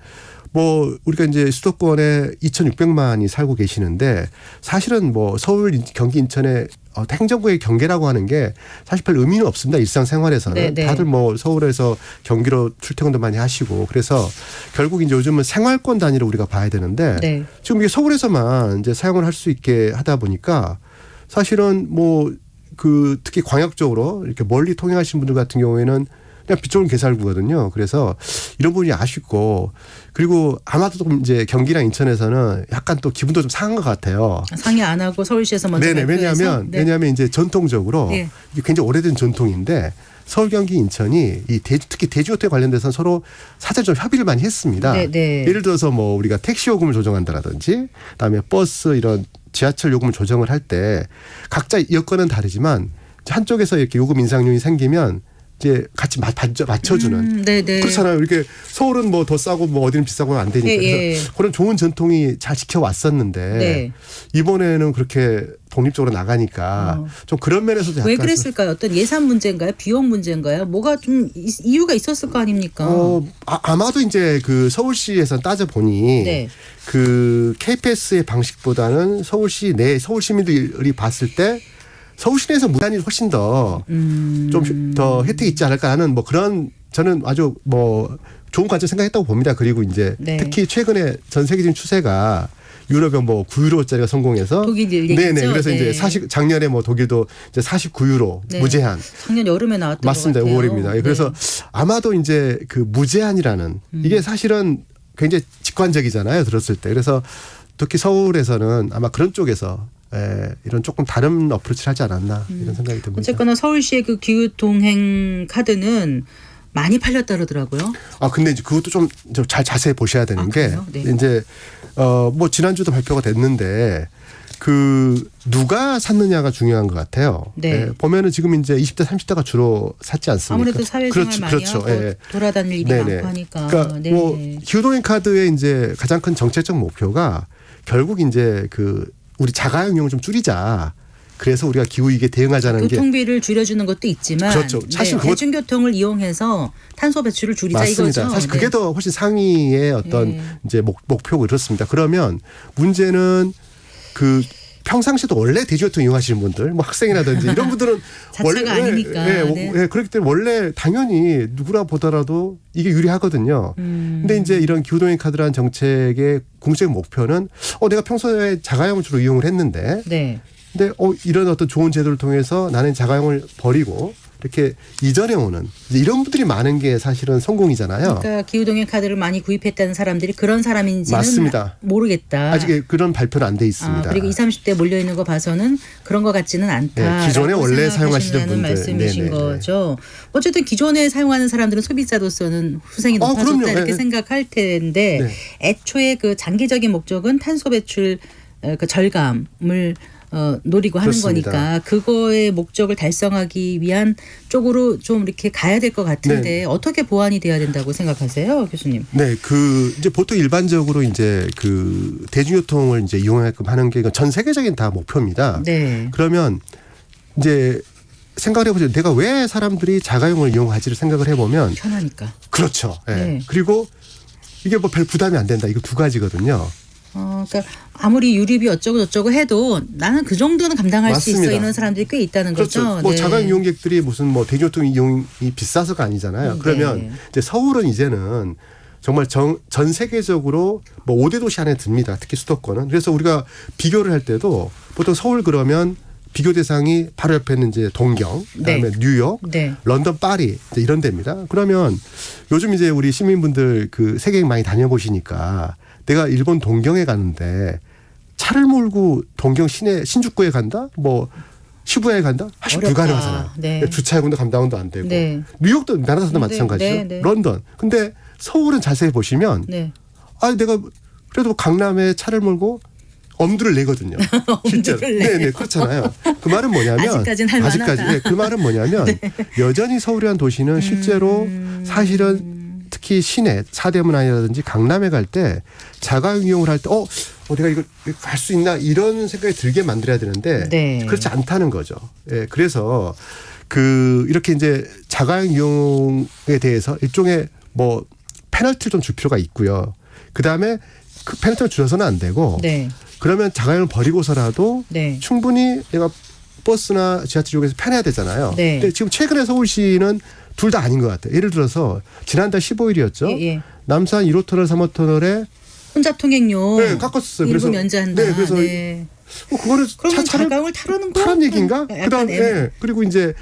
뭐 우리가 이제 수도권에 2,600만이 살고 계시는데 사실은 뭐 서울, 경기, 인천의 행정구의 경계라고 하는 게 사실 별 의미는 없습니다. 일상생활에서는. 네, 네. 다들 뭐 서울에서 경기로 출퇴근도 많이 하시고 그래서 결국 이제 요즘은 생활권 단위로 우리가 봐야 되는데 네. 지금 이게 서울에서만 이제 사용을 할 수 있게 하다 보니까 사실은 뭐 그 특히 광역적으로 이렇게 멀리 통행하시는 분들 같은 경우에는 그냥 빗좁은 개살구거든요. 그래서 이런 부분이 아쉽고 그리고 아마도 좀 이제 경기랑 인천에서는 약간 또 기분도 좀 상한 것 같아요. 상의 안 하고 서울시에서 먼저 네네. 발표해서? 왜냐하면 이제 전통적으로 네. 이게 굉장히 오래된 전통인데 서울, 경기, 인천이 이 특히 대지교통에 관련돼서는 서로 사전 좀 협의를 많이 했습니다. 네, 네. 예를 들어서 뭐 우리가 택시 요금을 조정한다라든지 그다음에 버스 이런 지하철 요금을 조정을 할 때 각자 여건은 다르지만 한쪽에서 이렇게 요금 인상 요인이 생기면 이제 같이 맞춰주는. 네네. 그렇잖아요. 이렇게 서울은 뭐 더 싸고 뭐 어디는 비싸고 안 되니까. 예, 그래서 그런 좋은 전통이 잘 지켜왔었는데 네. 이번에는 그렇게 독립적으로 나가니까 좀 그런 면에서도 약간 왜 그랬을까요? 어떤 예산 문제인가요? 비용 문제인가요? 뭐가 좀 이유가 있었을 거 아닙니까? 아마도 이제 그 서울시에서 따져 보니 네. 그 KPS의 방식보다는 서울시 내 서울 시민들이 봤을 때 서울시 내에서 무단이 훨씬 더 좀 더 혜택이 있지 않을까 하는 뭐 그런 저는 아주 뭐 좋은 관점 생각했다고 봅니다. 그리고 이제 네. 특히 최근에 전 세계적인 추세가 유럽에 뭐 9유로짜리가 성공해서 독일 얘기죠? 네네. 그래서 네. 이제 작년에 뭐 독일도 이제 49유로 네. 무제한. 작년 여름에 나왔던 맞습니다. 것 같아요. 5월입니다. 네. 그래서 아마도 이제 그 무제한이라는 이게 사실은 굉장히 직관적이잖아요. 들었을 때. 그래서 특히 서울에서는 아마 그런 쪽에서 이런 조금 다른 어프로치를 하지 않았나 이런 생각이 듭니다. 어쨌거나 서울시의 그 기후동행 카드는 많이 팔렸다 그러더라고요. 근데 이제 그것도 좀 잘 자세히 보셔야 되는 게 그래요? 네. 이제 뭐 지난주도 발표가 됐는데 그 누가 샀느냐가 중요한 것 같아요. 네. 보면은 지금 이제 20대 30대가 주로 샀지 않습니까? 아무래도 사회생활 많이 하고 돌아다닐 일이 많고 하니까. 그러니까 네. 뭐 기후동행 카드의 이제 가장 큰 정책적 목표가 결국 이제 그 우리 자가용 이용을 좀 줄이자. 그래서 우리가 기후위기에 대응하자는 게 교통비를 줄여주는 것도 있지만 그렇죠. 사실 그것- 대중교통을 이용해서 탄소 배출을 줄이자 맞습니다. 이거죠. 사실 그게 더 훨씬 상위의 어떤 이제 목표고 그렇습니다. 그러면 문제는 그 평상시에도 원래 대중교통 이용하시는 분들, 뭐 학생이라든지 이런 분들은 자체가 아니니까. 네. 그렇기 때문에 원래 당연히 누구라 보더라도 이게 유리하거든요. 근데 이제 이런 기후동행 카드라는 정책의 궁극적인 목표는 내가 평소에 자가용을 주로 이용을 했는데 네. 근데 이런 어떤 좋은 제도를 통해서 나는 자가용을 버리고 이렇게 이전해 오는 이런 분들이 많은 게 사실은 성공이잖아요. 그러니까 기후동행 카드를 많이 구입했다는 사람들이 그런 사람인지는 맞습니다. 모르겠다. 아직 그런 발표는 안 돼 있습니다. 그리고 20, 30대 몰려 있는 거 봐서는 그런 것 같지는 않다. 네, 기존에 원래 사용하시는 분들. 말씀이신 네네. 거죠. 어쨌든 기존에 사용하는 사람들은 소비자로서는 후생이 높아졌다 그럼요. 이렇게 네. 생각할 텐데 네. 애초에 그 장기적인 목적은 탄소 배출 그 절감을 노리고 하는 그렇습니다. 거니까 그거의 목적을 달성하기 위한 쪽으로 좀 이렇게 가야 될 것 같은데 네. 어떻게 보완이 돼야 된다고 생각하세요, 교수님? 네, 이제 보통 일반적으로 이제 그 대중교통을 이제 이용하게끔 하는 게 전 세계적인 다 목표입니다. 네. 그러면 이제 생각을 해보죠. 내가 왜 사람들이 자가용을 이용하지를 생각을 해보면 편하니까. 그렇죠. 예. 네. 그리고 이게 뭐 별 부담이 안 된다. 이거 두 가지거든요. 그러니까 아무리 유류비 어쩌고 저쩌고 해도 나는 그 정도는 감당할 수 맞습니다. 있어 이런 사람들이 꽤 있다는 그렇죠. 거죠. 뭐 네. 자가용 이용객들이 무슨 뭐 대중교통 이용이 비싸서가 아니잖아요. 그러면 네. 이제 서울은 이제는 정말 전 세계적으로 뭐 5대 도시 안에 듭니다. 특히 수도권은. 그래서 우리가 비교를 할 때도 보통 서울 그러면 비교 대상이 바로 옆에 있는 이제 동경, 그다음에 네. 뉴욕, 네. 런던, 파리 이제 이런 데입니다. 그러면 요즘 이제 우리 시민분들 그 세계 많이 다녀보시니까 내가 일본 동경에 가는데 차를 몰고 동경 시내 신주쿠에 간다? 뭐 시부야에 간다? 사실 어렵다. 불가능하잖아요. 네. 주차요금도 감당도 안 되고. 네. 뉴욕도 나라사도 네, 마찬가지죠. 네, 네. 런던. 근데 서울은 자세히 보시면 네. 내가 그래도 강남에 차를 몰고 엄두를 내거든요. 실제로. 엄두를 내요. 네, 그렇잖아요. 그 말은 뭐냐면 아직까지는 할 만하다. 네, 그 말은 뭐냐면 여전히 서울이란 도시는 실제로 사실은 특히 시내 사대문안이라든지 강남에 갈 때 자가용 이용을 할 때 내가 이거 갈 수 있나 이런 생각이 들게 만들어야 되는데 네. 그렇지 않다는 거죠. 예, 그래서 이렇게 이제 자가용 이용에 대해서 일종의 뭐 페널티를 좀 줄 필요가 있고요. 그 다음에 그 페널티를 주어서는 안 되고 네. 그러면 자가용을 버리고서라도 네. 충분히 내가 버스나 지하철 이용해서 편해야 되잖아요. 네. 근데 지금 최근에 서울시는 둘 다 아닌 것 같아요. 예를 들어서 지난달 15일이었죠. 예. 남산 1호 터널 3호 터널에 혼잡 통행료 네, 깎았어요. 일부 그래서 면제한다. 네, 그래서 네. 그거는 그러면 차를 자가용을 타라는 거? 타란 얘기인가? 약간 그다음에 애매- 그리고 이제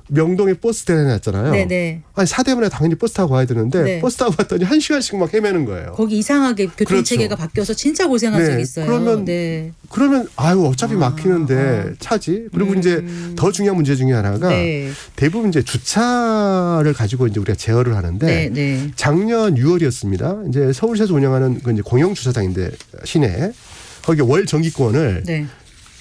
명동에 버스 대회했잖아요. 네네. 아니 사대문에 당연히 버스 타고 가야 되는데 네. 버스 타고 갔더니 1시간씩 막 헤매는 거예요. 거기 이상하게 교통 체계가 그렇죠. 바뀌어서 진짜 고생한 네, 적이 있어요. 그러면 네. 그러면 어차피 막히는데 차지. 그리고 이제 더 중요한 문제 중에 하나가 네. 대부분 이제 주차를 가지고 이제 우리가 제어를 하는데 네. 네. 작년 6월이었습니다. 이제 서울시에서 운영하는 그 이제 공영 주차장인데 시내 거기 월 정기권을 네.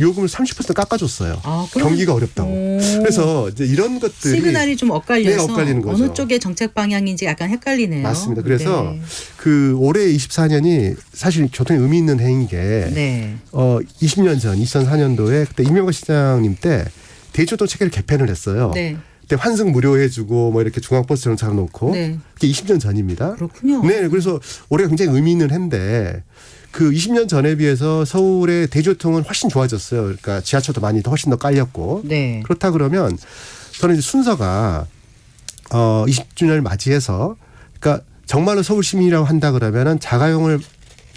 요금을 30% 깎아줬어요. 그럼- 경기가 어렵다고. 오. 그래서 이제 이런 것들이 시그널이 좀 엇갈려서 네, 엇갈리는 거죠. 어느 쪽의 정책 방향인지 약간 헷갈리네요. 맞습니다. 그래서 네. 그 올해 24년이 사실 교통에 의미 있는 해인 게 네. 20년 전 2004년도에 그때 이명박 시장님 때 대중교통 체계를 개편을 했어요. 네. 그때 환승 무료해주고 뭐 이렇게 중앙버스 정차를 놓고 네. 그게 20년 전입니다. 그렇군요. 네, 그래서 올해가 굉장히 의미 있는 해인데 그 20년 전에 비해서 서울의 대중교통은 훨씬 좋아졌어요. 그러니까 지하철도 많이 훨씬 더 깔렸고 네. 그렇다 그러면 저는 이제 순서가 20주년을 맞이해서 그러니까 정말로 서울 시민이라고 한다 그러면은 자가용을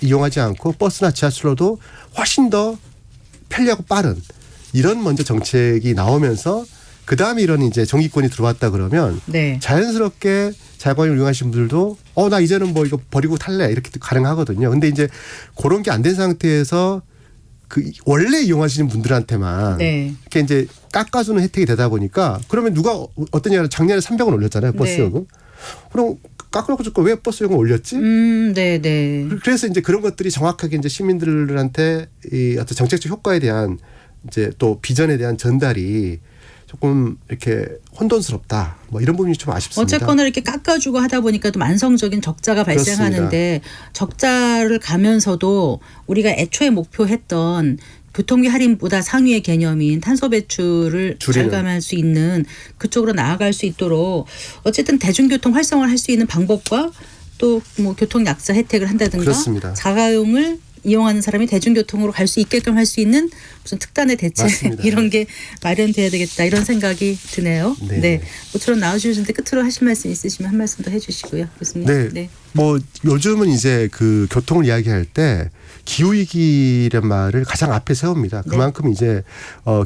이용하지 않고 버스나 지하철로도 훨씬 더 편리하고 빠른 이런 먼저 정책이 나오면서 그 다음에 이런 이제 정기권이 들어왔다 그러면 네. 자연스럽게 자가용을 이용하신 분들도 나 이제는 뭐 이거 버리고 탈래 이렇게 가능하거든요. 근데 이제 그런 게 안 된 상태에서 그 원래 이용하시는 분들한테만 네. 이렇게 이제 깎아주는 혜택이 되다 보니까 그러면 누가 어떤 얘기를 작년에 300원 올렸잖아요. 버스 네. 요금. 그럼 깎아놓고 줄거 왜 버스 요금 올렸지? 네, 네. 그래서 이제 그런 것들이 정확하게 이제 시민들한테 이 어떤 정책적 효과에 대한 이제 또 비전에 대한 전달이 조금 이렇게 혼돈스럽다. 뭐 이런 부분이 좀 아쉽습니다. 어쨌거나 이렇게 깎아주고 하다 보니까 또 만성적인 적자가 발생하는데 적자를 가면서도 우리가 애초에 목표했던 교통비 할인보다 상위의 개념인 탄소 배출을 줄이는. 절감할 수 있는 그쪽으로 나아갈 수 있도록 어쨌든 대중교통 활성화를 할 수 있는 방법과 또 뭐 교통 약자 혜택을 한다든가 그렇습니다. 자가용을 이용하는 사람이 대중교통으로 갈 수 있게끔 할 수 있는 무슨 특단의 대책 맞습니다. 이런 게 마련돼야 되겠다 이런 생각이 드네요. 네. 네. 모처럼 나와주셨는데 끝으로 하실 말씀 있으시면 한 말씀 더 해주시고요, 교수님. 네. 뭐 요즘은 이제 그 교통을 이야기할 때 기후위기란 말을 가장 앞에 세웁니다. 그만큼 이제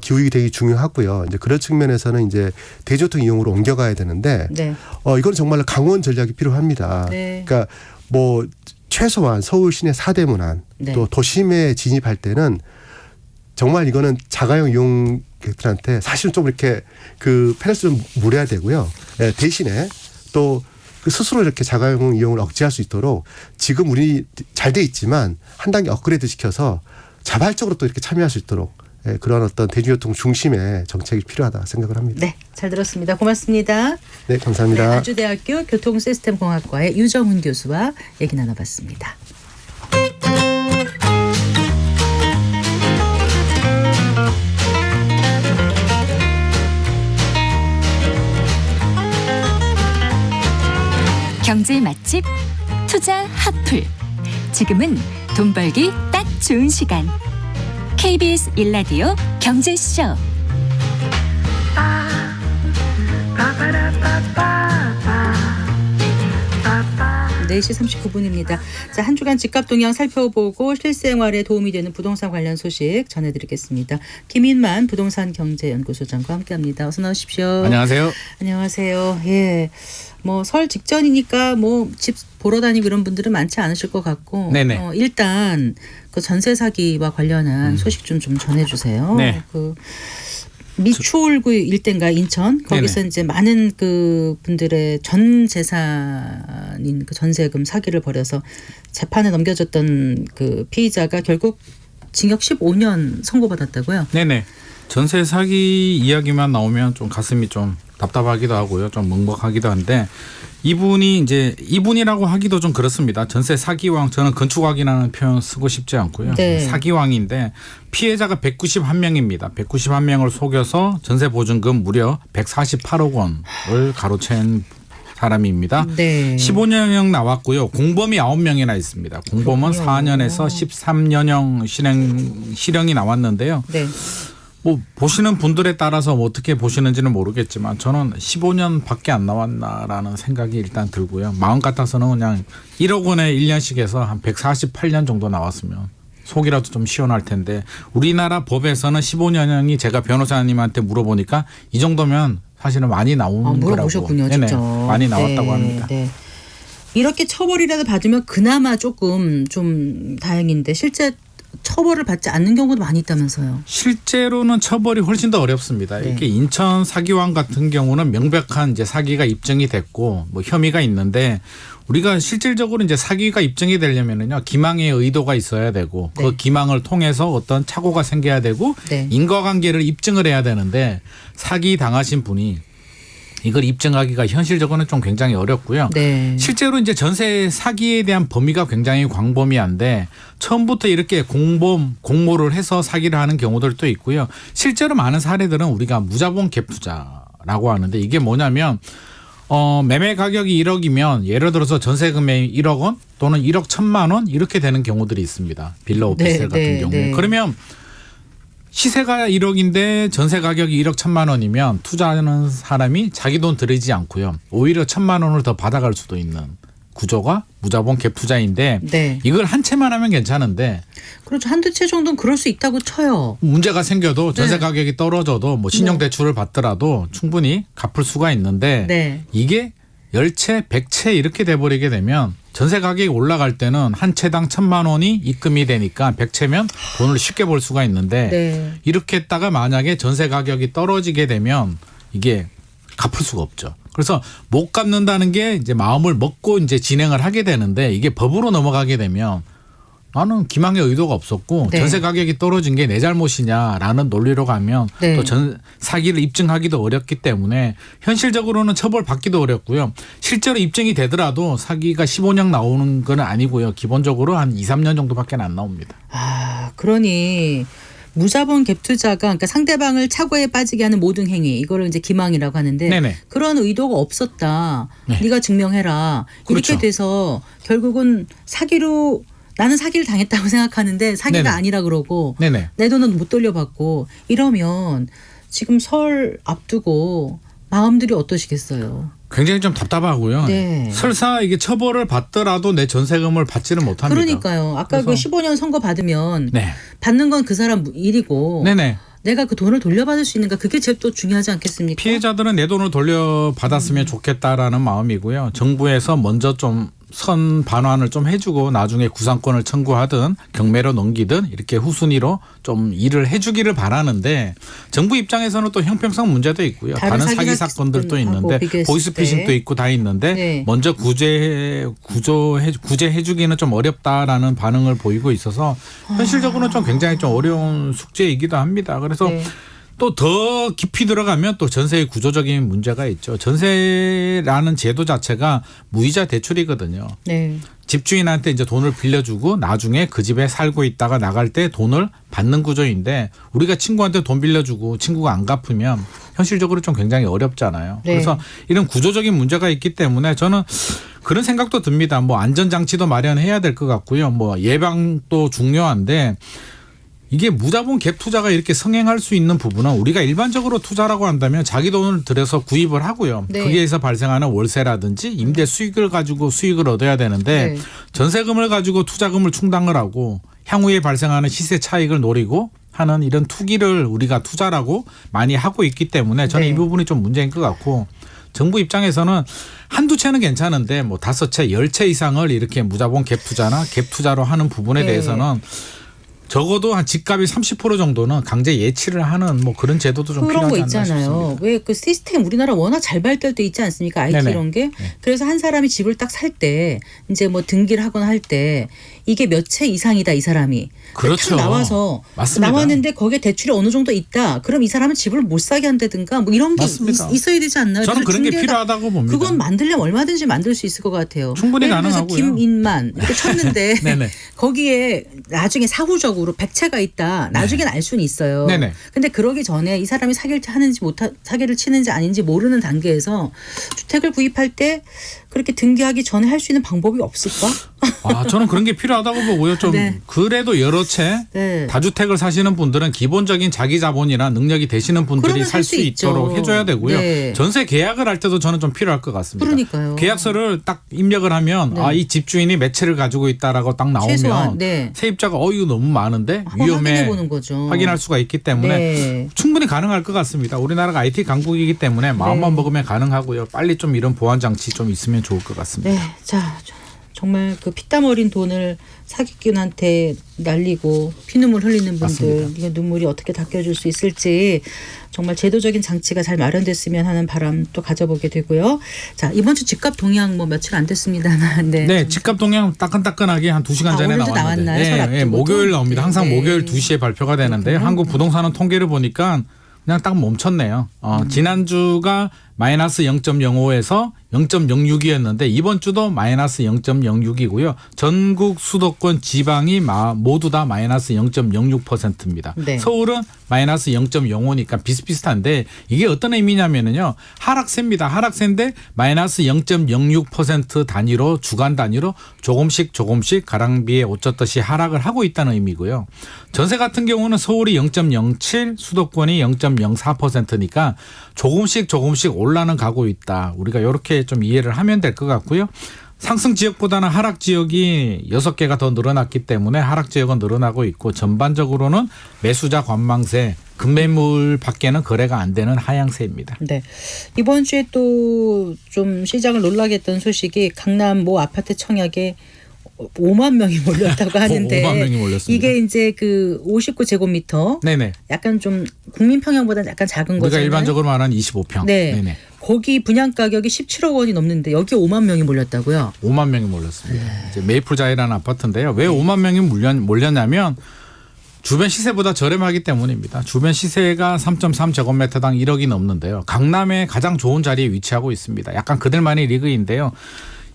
기후위기 되게 중요하고요. 이제 그런 측면에서는 이제 대중교통 이용으로 옮겨가야 되는데 네. 이건 정말로 강원 전략이 필요합니다. 네. 그러니까 뭐 최소한 서울 시내 사대문안 네. 또 도심에 진입할 때는 정말 이거는 자가용 이용객들한테 사실은 좀 이렇게 그 페널티 좀 물어야 되고요. 예, 대신에 또 그 스스로 이렇게 자가용 이용을 억제할 수 있도록 지금 우리 잘 돼 있지만 한 단계 업그레이드 시켜서 자발적으로 또 이렇게 참여할 수 있도록 그런 어떤 대중교통 중심의 정책이 필요하다 생각을 합니다. 네, 잘 들었습니다. 고맙습니다. 네, 감사합니다. 네, 아주대학교 교통시스템공학과의 유정훈 교수와 얘기 나눠봤습니다. 경제 맛집 투자 핫플. 지금은 돈 벌기 딱 좋은 시간. KBS 1라디오 경제쇼. 4시 39분입니다. 자, 한 주간 집값 동향 살펴보고 실생활에 도움이 되는 부동산 관련 소식 전해드리겠습니다. 김인만 부동산 경제연구소장과 함께합니다. 어서 나오십시오. 안녕하세요. 안녕하세요. 예. 뭐 설 직전이니까 뭐 집 보러 다니고 이런 분들은 많지 않으실 것 같고 네네. 일단 그 전세 사기와 관련한 소식 좀 전해주세요. 네. 그 미추홀구 일대인가 인천 거기서 네네. 이제 많은 그 분들의 전 재산인 그 전세금 사기를 벌여서 재판에 넘겨졌던 그 피의자가 결국 징역 15년 선고받았다고요? 네네. 전세 사기 이야기만 나오면 좀 가슴이 좀 답답하기도 하고요. 좀 먹먹하기도 한데 이분이라고 하기도 좀 그렇습니다. 전세 사기왕, 저는 건축왕이라는 표현 쓰고 싶지 않고요. 네. 사기왕인데 피해자가 191명입니다. 191명을 속여서 전세 보증금 무려 148억 원을 가로챈 사람입니다. 네. 15년형 나왔고요. 공범이 9명이나 있습니다. 공범은 그렇군요. 4년에서 13년형 실형이 나왔는데요. 네. 뭐 보시는 분들에 따라서 뭐 어떻게 보시는지는 모르겠지만 저는 15년밖에 안 나왔나라는 생각이 일단 들고요. 마음 같아서는 그냥 1억 원에 1년씩 해서 한 148년 정도 나왔으면 속이라도 좀 시원할 텐데 우리나라 법에서는 15년형이 제가 변호사님한테 물어보니까 이 정도면 사실은 많이 나오는 거라고. 물어보셨군요, 네네. 직접. 많이 나왔다고 네, 합니다. 네. 이렇게 처벌이라도 받으면 그나마 조금 좀 다행인데 실제 처벌을 받지 않는 경우도 많이 있다면서요. 실제로는 처벌이 훨씬 더 어렵습니다. 네. 이렇게 인천 사기왕 같은 경우는 명백한 이제 사기가 입증이 됐고 뭐 혐의가 있는데 우리가 실질적으로 이제 사기가 입증이 되려면은요 기망의 의도가 있어야 되고 네. 그 기망을 통해서 어떤 착오가 생겨야 되고 네. 인과관계를 입증을 해야 되는데 사기 당하신 분이 이걸 입증하기가 현실적으로는 좀 굉장히 어렵고요. 네. 실제로 이제 전세 사기에 대한 범위가 굉장히 광범위한데 처음부터 이렇게 공모를 해서 사기를 하는 경우들도 있고요. 실제로 많은 사례들은 우리가 무자본 갭 투자라고 하는데 이게 뭐냐면 매매 가격이 1억이면 예를 들어서 전세 금액이 1억 원 또는 1억 1천만 원 이렇게 되는 경우들이 있습니다. 빌라 오피스텔 네, 같은 네, 경우에. 네. 그러면 시세가 1억인데 전세 가격이 1억 1천만 원이면 투자하는 사람이 자기 돈 들이지 않고요. 오히려 1천만 원을 더 받아갈 수도 있는 구조가 무자본 갭 투자인데 네. 이걸 한 채만 하면 괜찮은데 그렇죠. 한두 채 정도는 그럴 수 있다고 쳐요. 문제가 생겨도 전세 네. 가격이 떨어져도 뭐 신용대출을 받더라도 충분히 갚을 수가 있는데 네. 이게 10채, 100채 이렇게 돼버리게 되면 전세 가격이 올라갈 때는 한 채당 1,000만 원이 입금이 되니까 100채면 돈을 쉽게 벌 수가 있는데 네. 이렇게 했다가 만약에 전세 가격이 떨어지게 되면 이게 갚을 수가 없죠. 그래서 못 갚는다는 게 이제 마음을 먹고 이제 진행을 하게 되는데 이게 법으로 넘어가게 되면 나는 기망의 의도가 없었고 네. 전세 가격이 떨어진 게 내 잘못이냐라는 논리로 가면 네. 또 사기를 입증하기도 어렵기 때문에 현실적으로는 처벌받기도 어렵고요. 실제로 입증이 되더라도 사기가 15년 나오는 건 아니고요. 기본적으로 한 2, 3년 정도밖에 안 나옵니다. 아, 그러니 무자본 갭 투자가 그러니까 상대방을 착오에 빠지게 하는 모든 행위 이거를 이제 기망이라고 하는데 네네. 그런 의도가 없었다. 네. 네가 증명해라. 그렇죠. 이렇게 돼서 결국은 사기로 나는 사기를 당했다고 생각하는데 사기가 네네. 아니라 그러고 네네. 내 돈은 못 돌려받고 이러면 지금 설 앞두고 마음들이 어떠시겠어요? 굉장히 좀 답답하고요. 네. 설사 이게 처벌을 받더라도 내 전세금을 받지는 못합니다. 그러니까요. 아까 그 그래서- 15년 선고 받으면 네. 받는 건 그 사람 일이고 네네. 내가 그 돈을 돌려받을 수 있는가 그게 제일 또 중요하지 않겠습니까? 피해자들은 내 돈을 돌려받았으면 좋겠다라는 마음이고요. 정부에서 먼저 좀 선 반환을 좀 해주고 나중에 구상권을 청구하든 경매로 넘기든 이렇게 후순위로 좀 일을 해주기를 바라는데 정부 입장에서는 또 형평성 문제도 있고요. 다른 다른 사기 사기 사건들도 사건하고 있는데 비교했을 보이스피싱도 때. 있고 다 있는데 네. 먼저 구제해주기는 좀 어렵다라는 반응을 보이고 있어서 현실적으로는 좀 굉장히 좀 어려운 숙제이기도 합니다. 그래서 네. 또 더 깊이 들어가면 또 전세의 구조적인 문제가 있죠. 전세라는 제도 자체가 무이자 대출이거든요. 네. 집주인한테 이제 돈을 빌려주고 나중에 그 집에 살고 있다가 나갈 때 돈을 받는 구조인데 우리가 친구한테 돈 빌려주고 친구가 안 갚으면 현실적으로 좀 굉장히 어렵잖아요. 네. 그래서 이런 구조적인 문제가 있기 때문에 저는 그런 생각도 듭니다. 뭐 안전장치도 마련해야 될 것 같고요. 뭐 예방도 중요한데 이게 무자본 갭 투자가 이렇게 성행할 수 있는 부분은 우리가 일반적으로 투자라고 한다면 자기 돈을 들여서 구입을 하고요. 네. 거기에서 발생하는 월세라든지 임대 수익을 가지고 수익을 얻어야 되는데 네. 전세금을 가지고 투자금을 충당을 하고 향후에 발생하는 시세 차익을 노리고 하는 이런 투기를 우리가 투자라고 많이 하고 있기 때문에 저는 네. 이 부분이 좀 문제인 것 같고 정부 입장에서는 한두 채는 괜찮은데 뭐 5채, 10채 이상을 이렇게 무자본 갭 투자나 갭 투자로 하는 부분에 네. 대해서는 적어도 한 집값이 30% 정도는 강제 예치를 하는 뭐 그런 제도도 좀 그런 필요하지 거 않나 있잖아요. 싶습니다. 왜 그 시스템 우리나라 워낙 잘 발달돼 있지 않습니까? IT 네네. 이런 게. 그래서 한 사람이 집을 딱 살 때 이제 뭐 등기를 하거나 할 때 이게 몇 채 이상이다 이 사람이. 그렇죠. 딱 나와서 맞습니다. 나왔는데 거기에 대출이 어느 정도 있다. 그럼 이 사람은 집을 못 사게 한다든가 뭐 이런 게 맞습니다. 있어야 되지 않나요? 저는 그래서 그런 게 중개가 필요하다고 봅니다. 그건 만들려면 얼마든지 만들 수 있을 것 같아요. 충분히 예를 들어서 가능하고요. 김인만 이렇게 쳤는데 네네. 거기에 나중에 사후적으로 100채가 있다. 나중에는 알 수는 있어요. 네네. 근데 그러기 전에 이 사람이 사기를 치는지 아닌지 모르는 단계에서 주택을 구입할 때 그렇게 등기하기 전에 할 수 있는 방법이 없을까? 아, 저는 그런 게 필요하다고 보고요. 좀 네. 그래도 여러 채 네. 다주택을 사시는 분들은 기본적인 자기 자본이나 능력이 되시는 분들이 그러면 살 할 수 수 있도록 있죠. 해줘야 되고요. 네. 전세 계약을 할 때도 저는 좀 필요할 것 같습니다. 그러니까요. 계약서를 딱 입력을 하면 네. 아, 이 집주인이 몇 채를 가지고 있다라고 딱 나오면 최소한, 네. 세입자가 이거 너무 많은데 한번 위험해 확인해보는 거죠. 확인할 수가 있기 때문에 네. 충분히 가능할 것 같습니다. 우리나라가 IT 강국이기 때문에 마음만 먹으면 가능하고요. 빨리 좀 이런 보안 장치 좀 있으면 좋을 것 같습니다. 네, 자 정말 그 피땀 어린 돈을 사기꾼한테 날리고 피눈물 흘리는 분들 맞습니다. 이게 눈물이 어떻게 닦여줄 수 있을지 정말 제도적인 장치가 잘 마련됐으면 하는 바람 또 가져보게 되고요. 자 이번 주 집값 동향 뭐 며칠 안 됐습니다만 네, 집값 동향 따끈따끈하게 한 2시간 전에 오늘도 나왔는데 나왔나요? 설 앞두고도? 목요일 나옵니다. 항상 네. 목요일 2시에 발표가 되는데요. 그렇군요. 한국 부동산은 통계를 보니까 그냥 딱 멈췄네요. 지난주가 마이너스 0.05에서 0.06이었는데 이번 주도 마이너스 0.06이고요. 전국 수도권 지방이 모두 다 마이너스 0.06%입니다. 네. 서울은 마이너스 0.05니까 비슷비슷한데 이게 어떤 의미냐면요. 하락세입니다. 하락세인데 마이너스 0.06% 단위로 주간 단위로 조금씩 가랑비에 옷 젖듯이 하락을 하고 있다는 의미고요. 전세 같은 경우는 서울이 0.07, 수도권이 0.04%니까 조금씩 올라는 가고 있다. 우리가 이렇게 좀 이해를 하면 될 것 같고요. 상승 지역보다는 하락 지역이 6개가 더 늘어났기 때문에 하락 지역은 늘어나고 있고 전반적으로는 매수자 관망세, 급매물 밖에는 거래가 안 되는 하향세입니다. 네. 이번 주에 또 좀 시장을 놀라게 했던 소식이 강남 모 아파트 청약에 5만 명이 몰렸다고 하는데 5만 명이 몰렸습니다. 이게 이제 그 59제곱미터 네네. 약간 좀 국민 평형보다는 약간 작은 우리가 거잖아요. 일반적으로 말하는 25평. 네. 네네. 거기 분양 가격이 17억 원이 넘는데 여기 5만 명이 몰렸다고요. 5만 명이 몰렸습니다. 이제 메이플자이라는 아파트인데요. 왜 5만 명이 몰렸냐면 주변 시세보다 저렴하기 때문입니다. 주변 시세가 3.3제곱미터당 1억이 넘는데요. 강남에 가장 좋은 자리에 위치하고 있습니다. 약간 그들만의 리그인데요.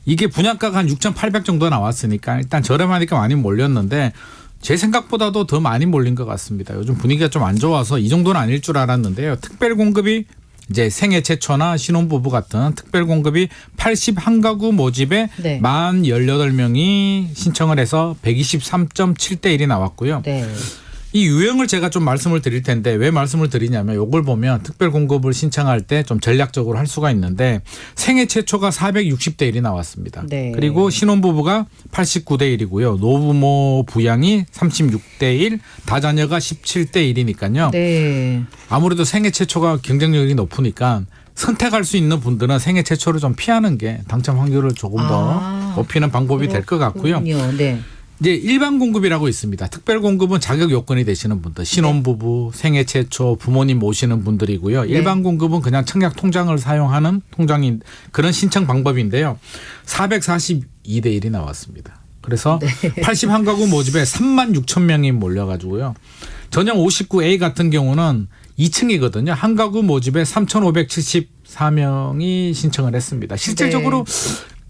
이게 분양가가 한 6,800 정도 나왔으니까 일단 저렴하니까 많이 몰렸는데 제 생각보다도 더 많이 몰린 것 같습니다. 요즘 분위기가 좀 안 좋아서 이 정도는 아닐 줄 알았는데요. 특별 공급이 이제 생애 최초나 신혼부부 같은 특별 공급이 81가구 모집에 네. 만 18명이 신청을 해서 123.7대 1이 나왔고요. 네. 이 유형을 제가 좀 말씀을 드릴 텐데 왜 말씀을 드리냐면 이걸 보면 특별 공급을 신청할 때 좀 전략적으로 할 수가 있는데 생애 최초가 460대 1이 나왔습니다. 네. 그리고 신혼부부가 89대 1이고요. 노부모 부양이 36대 1, 다자녀가 17대 1이니까요. 네. 아무래도 생애 최초가 경쟁력이 높으니까 선택할 수 있는 분들은 생애 최초를 좀 피하는 게 당첨 확률을 조금 더 높이는 방법이 될 것 같고요. 그렇군요. 네. 이제 일반 공급이라고 있습니다. 특별 공급은 자격 요건이 되시는 분들, 신혼부부, 생애 최초, 부모님 모시는 분들이고요. 네. 일반 공급은 그냥 청약 통장을 사용하는 통장인 그런 신청 방법인데요. 442대 1이 나왔습니다. 그래서 81가구 모집에 3만 6천 명이 몰려가지고요. 전형 59A 같은 경우는 2층이거든요. 한 가구 모집에 3,574명이 신청을 했습니다. 실질적으로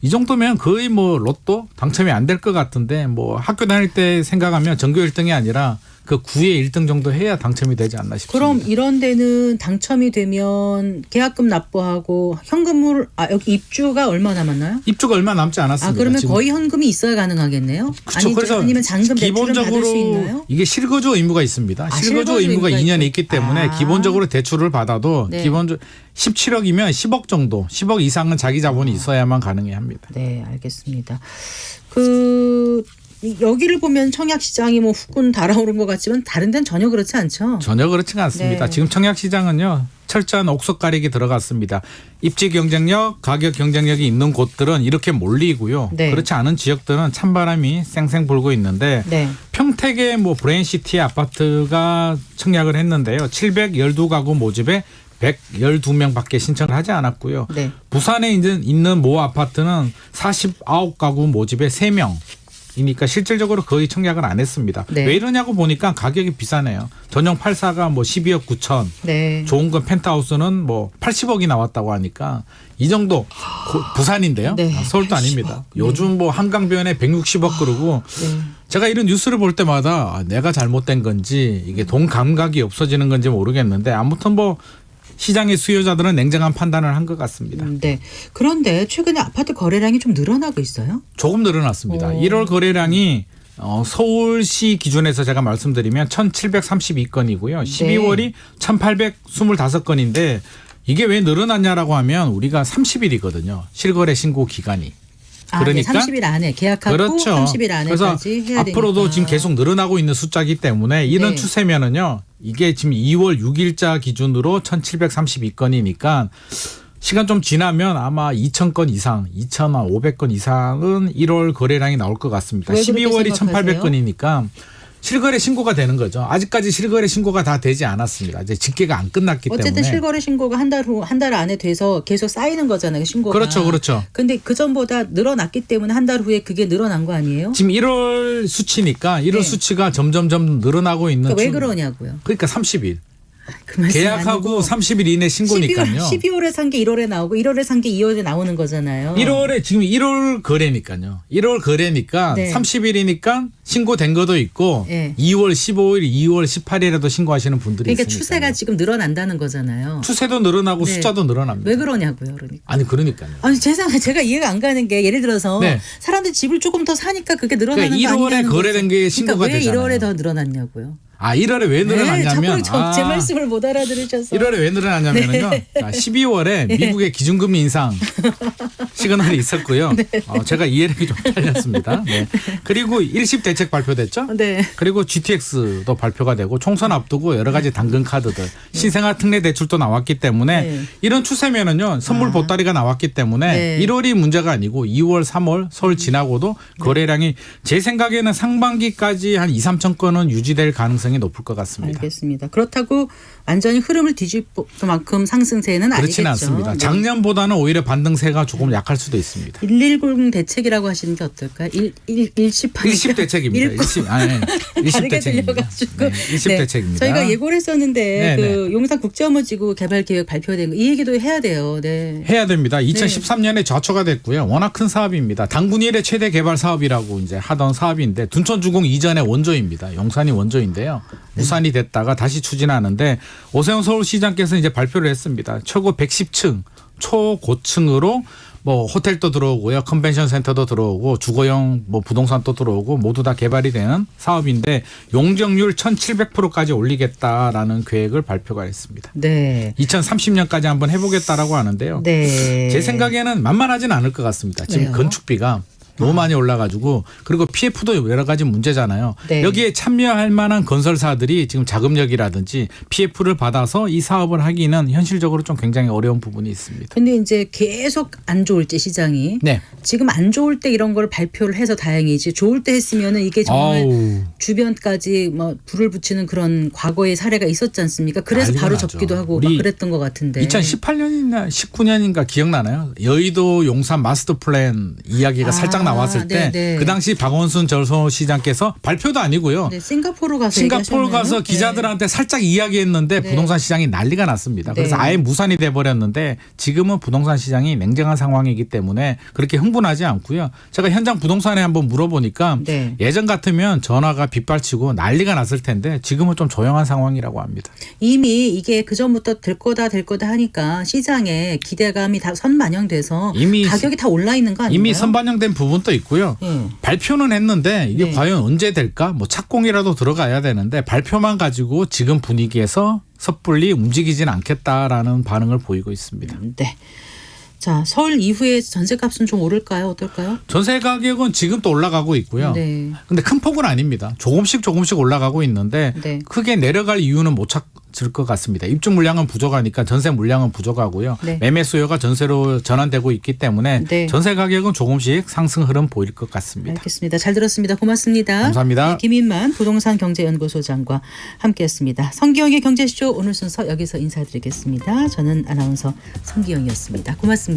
이 정도면 거의 뭐 로또 당첨이 안 될 것 같은데 뭐 학교 다닐 때 생각하면 전교 1등이 아니라 그 구의 1등 정도 해야 당첨이 되지 않나 싶습니다. 그럼 이런 데는 당첨이 되면 계약금 납부하고 현금을 여기 입주가 얼마 남았나요? 입주가 얼마 남지 않았습니다. 그러면 지금. 거의 현금이 있어야 가능하겠네요. 그렇죠. 그래서 아니면 잔금 대출을 받을 수 기본적으로 있나요? 이게 실거주 의무가 있습니다. 실거주 실거주 의무가 의무가 2년이 있고. 있기 때문에 기본적으로 대출을 받아도 네. 기본적으로 17억이면 10억 정도, 10억 이상은 자기 자본이 있어야만 가능해 합니다. 네, 알겠습니다. 그 여기를 보면 청약시장이 뭐 후끈 달아오른 것 같지만 다른 데는 전혀 그렇지 않죠. 전혀 그렇지가 않습니다. 네. 지금 청약시장은요. 철저한 옥석 가리기 들어갔습니다. 입지 경쟁력, 가격 경쟁력이 있는 곳들은 이렇게 몰리고요. 네. 그렇지 않은 지역들은 찬바람이 쌩쌩 불고 있는데 네. 평택의 뭐 브레인시티 아파트가 청약을 했는데요. 712가구 모집에 112명밖에 신청을 하지 않았고요. 네. 부산에 있는 모 아파트는 49가구 모집에 3명이니까 실질적으로 거의 청약을 안 했습니다. 네. 왜 이러냐고 보니까 가격이 비싸네요. 전용 84가 뭐 12억 9천, 네. 좋은 건 펜트하우스는 뭐 80억이 나왔다고 하니까 이 정도 부산인데요. 네. 서울도 아닙니다. 요즘 뭐 한강변에 160억 그러고 네. 제가 이런 뉴스를 볼 때마다 내가 잘못된 건지 이게 돈 감각이 없어지는 건지 모르겠는데 아무튼 뭐 시장의 수요자들은 냉정한 판단을 한 것 같습니다. 네. 그런데 최근에 아파트 거래량이 좀 늘어나고 있어요. 조금 늘어났습니다. 오. 1월 거래량이 서울시 기준에서 제가 말씀드리면 1,732건이고요. 12월이 1,825건인데 이게 왜 늘어났냐라고 하면 우리가 30일이거든요. 실거래 신고 기간이. 그러니까 30일 안에 계약하고 그렇죠. 30일 그래서 안에까지 해야 되니까. 앞으로도 지금 계속 늘어나고 있는 숫자이기 때문에 이런 네. 추세면은요. 이게 지금 2월 6일자 기준으로 1,732건이니까 시간 좀 지나면 아마 2,000건 이상, 2,500건 이상은 1월 거래량이 나올 것 같습니다. 왜 그렇게 12월이 생각하세요? 1,800건이니까 실거래 신고가 되는 거죠. 아직까지 실거래 신고가 다 되지 않았습니다. 이제 집계가 안 끝났기 어쨌든 때문에. 실거래 신고가 한 달 안에 돼서 계속 쌓이는 거잖아요. 신고가. 그렇죠, 그렇죠. 근데 그 전보다 늘어났기 때문에 한 달 후에 그게 늘어난 거 아니에요? 지금 1월 수치니까 1월 네. 수치가 점점점 늘어나고 있는. 그러니까 왜 그러냐고요. 그러니까 30일. 그 말씀 계약하고 아니고 30일 이내 신고니까요. 12월에 산 게 1월에 나오고 1월에 산 게 2월에 나오는 거잖아요. 1월에 지금 1월 거래니까요. 1월 거래니까 네. 30일이니까 신고된 것도 있고 네. 2월 15일, 2월 18일에도 신고하시는 분들이 그러니까 있으니까. 추세가 지금 늘어난다는 거잖아요. 추세도 늘어나고 네. 숫자도 늘어납니다. 왜 그러냐고요, 그러니까. 아니 그러니까요. 아니 제가 이해가 안 가는 게 예를 들어서 네. 사람들이 집을 조금 더 사니까 그게 늘어나는 그러니까 거 1월에 아니냐는 거래된 게 거지. 신고가 그러니까 왜 되잖아요. 1월에 더 늘어났냐고요. 아 1월에 왜 늘어났냐면 자꾸 제 말씀을 못 알아들으셔서. 1월에 왜 늘어났냐면요. 12월에 미국의 기준금리 인상 시그널이 있었고요. 제가 이해력이 좀 딸렸습니다. 네. 그리고 일십 대책 발표됐죠. 네. 그리고 GTX도 발표가 되고 총선 앞두고 여러 가지 당근 카드들, 신생아 특례 대출도 나왔기 때문에 네. 이런 추세면은요 선물 보따리가 나왔기 때문에 네. 1월이 문제가 아니고 2월, 3월 서울 지나고도 거래량이 제 생각에는 상반기까지 한 2, 3천 건은 유지될 가능성이 높을 것 같습니다. 알겠습니다. 그렇다고 완전히 흐름을 뒤집을 만큼 상승세는 그렇지는 아니겠죠. 않습니다. 네. 작년보다는 오히려 반등세가 조금 약할 수도 있습니다. 110 대책이라고 하시는 게 어떨까요? 일십 대책입니다. 일십 다르게 대책입니다. 들려가지고. 네, 일십 대책입니다. 저희가 예고를 했었는데 네, 그 용산 국제업무지구 개발 계획 발표된 거 이 얘기도 해야 돼요. 네. 해야 됩니다. 2013년에 좌초가 됐고요. 워낙 큰 사업입니다. 당군 일의 최대 개발 사업이라고 이제 하던 사업인데 둔촌주공 이전의 원조입니다. 용산이 원조인데요. 무산이 됐다가 다시 추진하는데 오세훈 서울시장께서 이제 발표를 했습니다. 최고 110층 초고층으로 뭐 호텔도 들어오고요, 컨벤션 센터도 들어오고 주거용 뭐 부동산도 들어오고 모두 다 개발이 되는 사업인데 용적률 1,700%까지 올리겠다라는 계획을 발표가 했습니다. 네. 2030년까지 한번 해보겠다라고 하는데요. 네. 제 생각에는 만만하지는 않을 것 같습니다. 지금 왜요? 건축비가 너무 많이 올라가지고 그리고 PF도 여러 가지 문제잖아요. 네. 여기에 참여할 만한 건설사들이 지금 자금력이라든지 PF를 받아서 이 사업을 하기는 현실적으로 좀 굉장히 어려운 부분이 있습니다. 근데 이제 계속 안 좋을 때 시장이 네. 지금 안 좋을 때 이런 걸 발표를 해서 다행이지 좋을 때 했으면은 이게 정말 아우. 주변까지 뭐 불을 붙이는 그런 과거의 사례가 있었지 않습니까? 그래서 난리가 바로 나죠. 접기도 하고 막 우리 그랬던 것 같은데. 2018년이나 19년인가 기억나나요? 여의도 용산 마스터 플랜 이야기가 살짝 나왔을 때 그 당시 박원순 전 서울시장께서 발표도 아니고요. 네, 싱가포르 가서 싱가포르 얘기하셨나요? 가서 기자들한테 살짝 이야기했는데 네. 부동산 시장이 난리가 났습니다. 그래서 네. 아예 무산이 돼버렸는데 지금은 부동산 시장이 냉정한 상황이기 때문에 그렇게 흥분하지 않고요. 제가 현장 부동산에 한번 물어보니까 네. 예전 같으면 전화가 빗발치고 난리가 났을 텐데 지금은 좀 조용한 상황이라고 합니다. 이미 이게 그 전부터 될 거다 하니까 시장에 기대감이 다 선반영돼서 이미 가격이 다 올라 있는 거 아닌가요? 이미 선반영된 부분도 있고요. 발표는 했는데 이게 네. 과연 언제 될까? 뭐 착공이라도 들어가야 되는데 발표만 가지고 지금 분위기에서 섣불리 움직이진 않겠다라는 반응을 보이고 있습니다. 네. 자, 설 이후에 전세값은 좀 오를까요? 어떨까요? 전세 가격은 지금 또 올라가고 있고요. 네. 근데 큰 폭은 아닙니다. 조금씩 올라가고 있는데 네. 크게 내려갈 이유는 못 찾을 것 같습니다. 입주 물량은 부족하니까 전세 물량은 부족하고요. 네. 매매 수요가 전세로 전환되고 있기 때문에 네. 전세 가격은 조금씩 상승 흐름 보일 것 같습니다. 알겠습니다. 잘 들었습니다. 고맙습니다. 감사합니다. 네, 김인만 부동산경제연구소장과 함께했습니다. 성기영의 경제쇼 오늘 순서 여기서 인사드리겠습니다. 저는 아나운서 성기영이었습니다. 고맙습니다.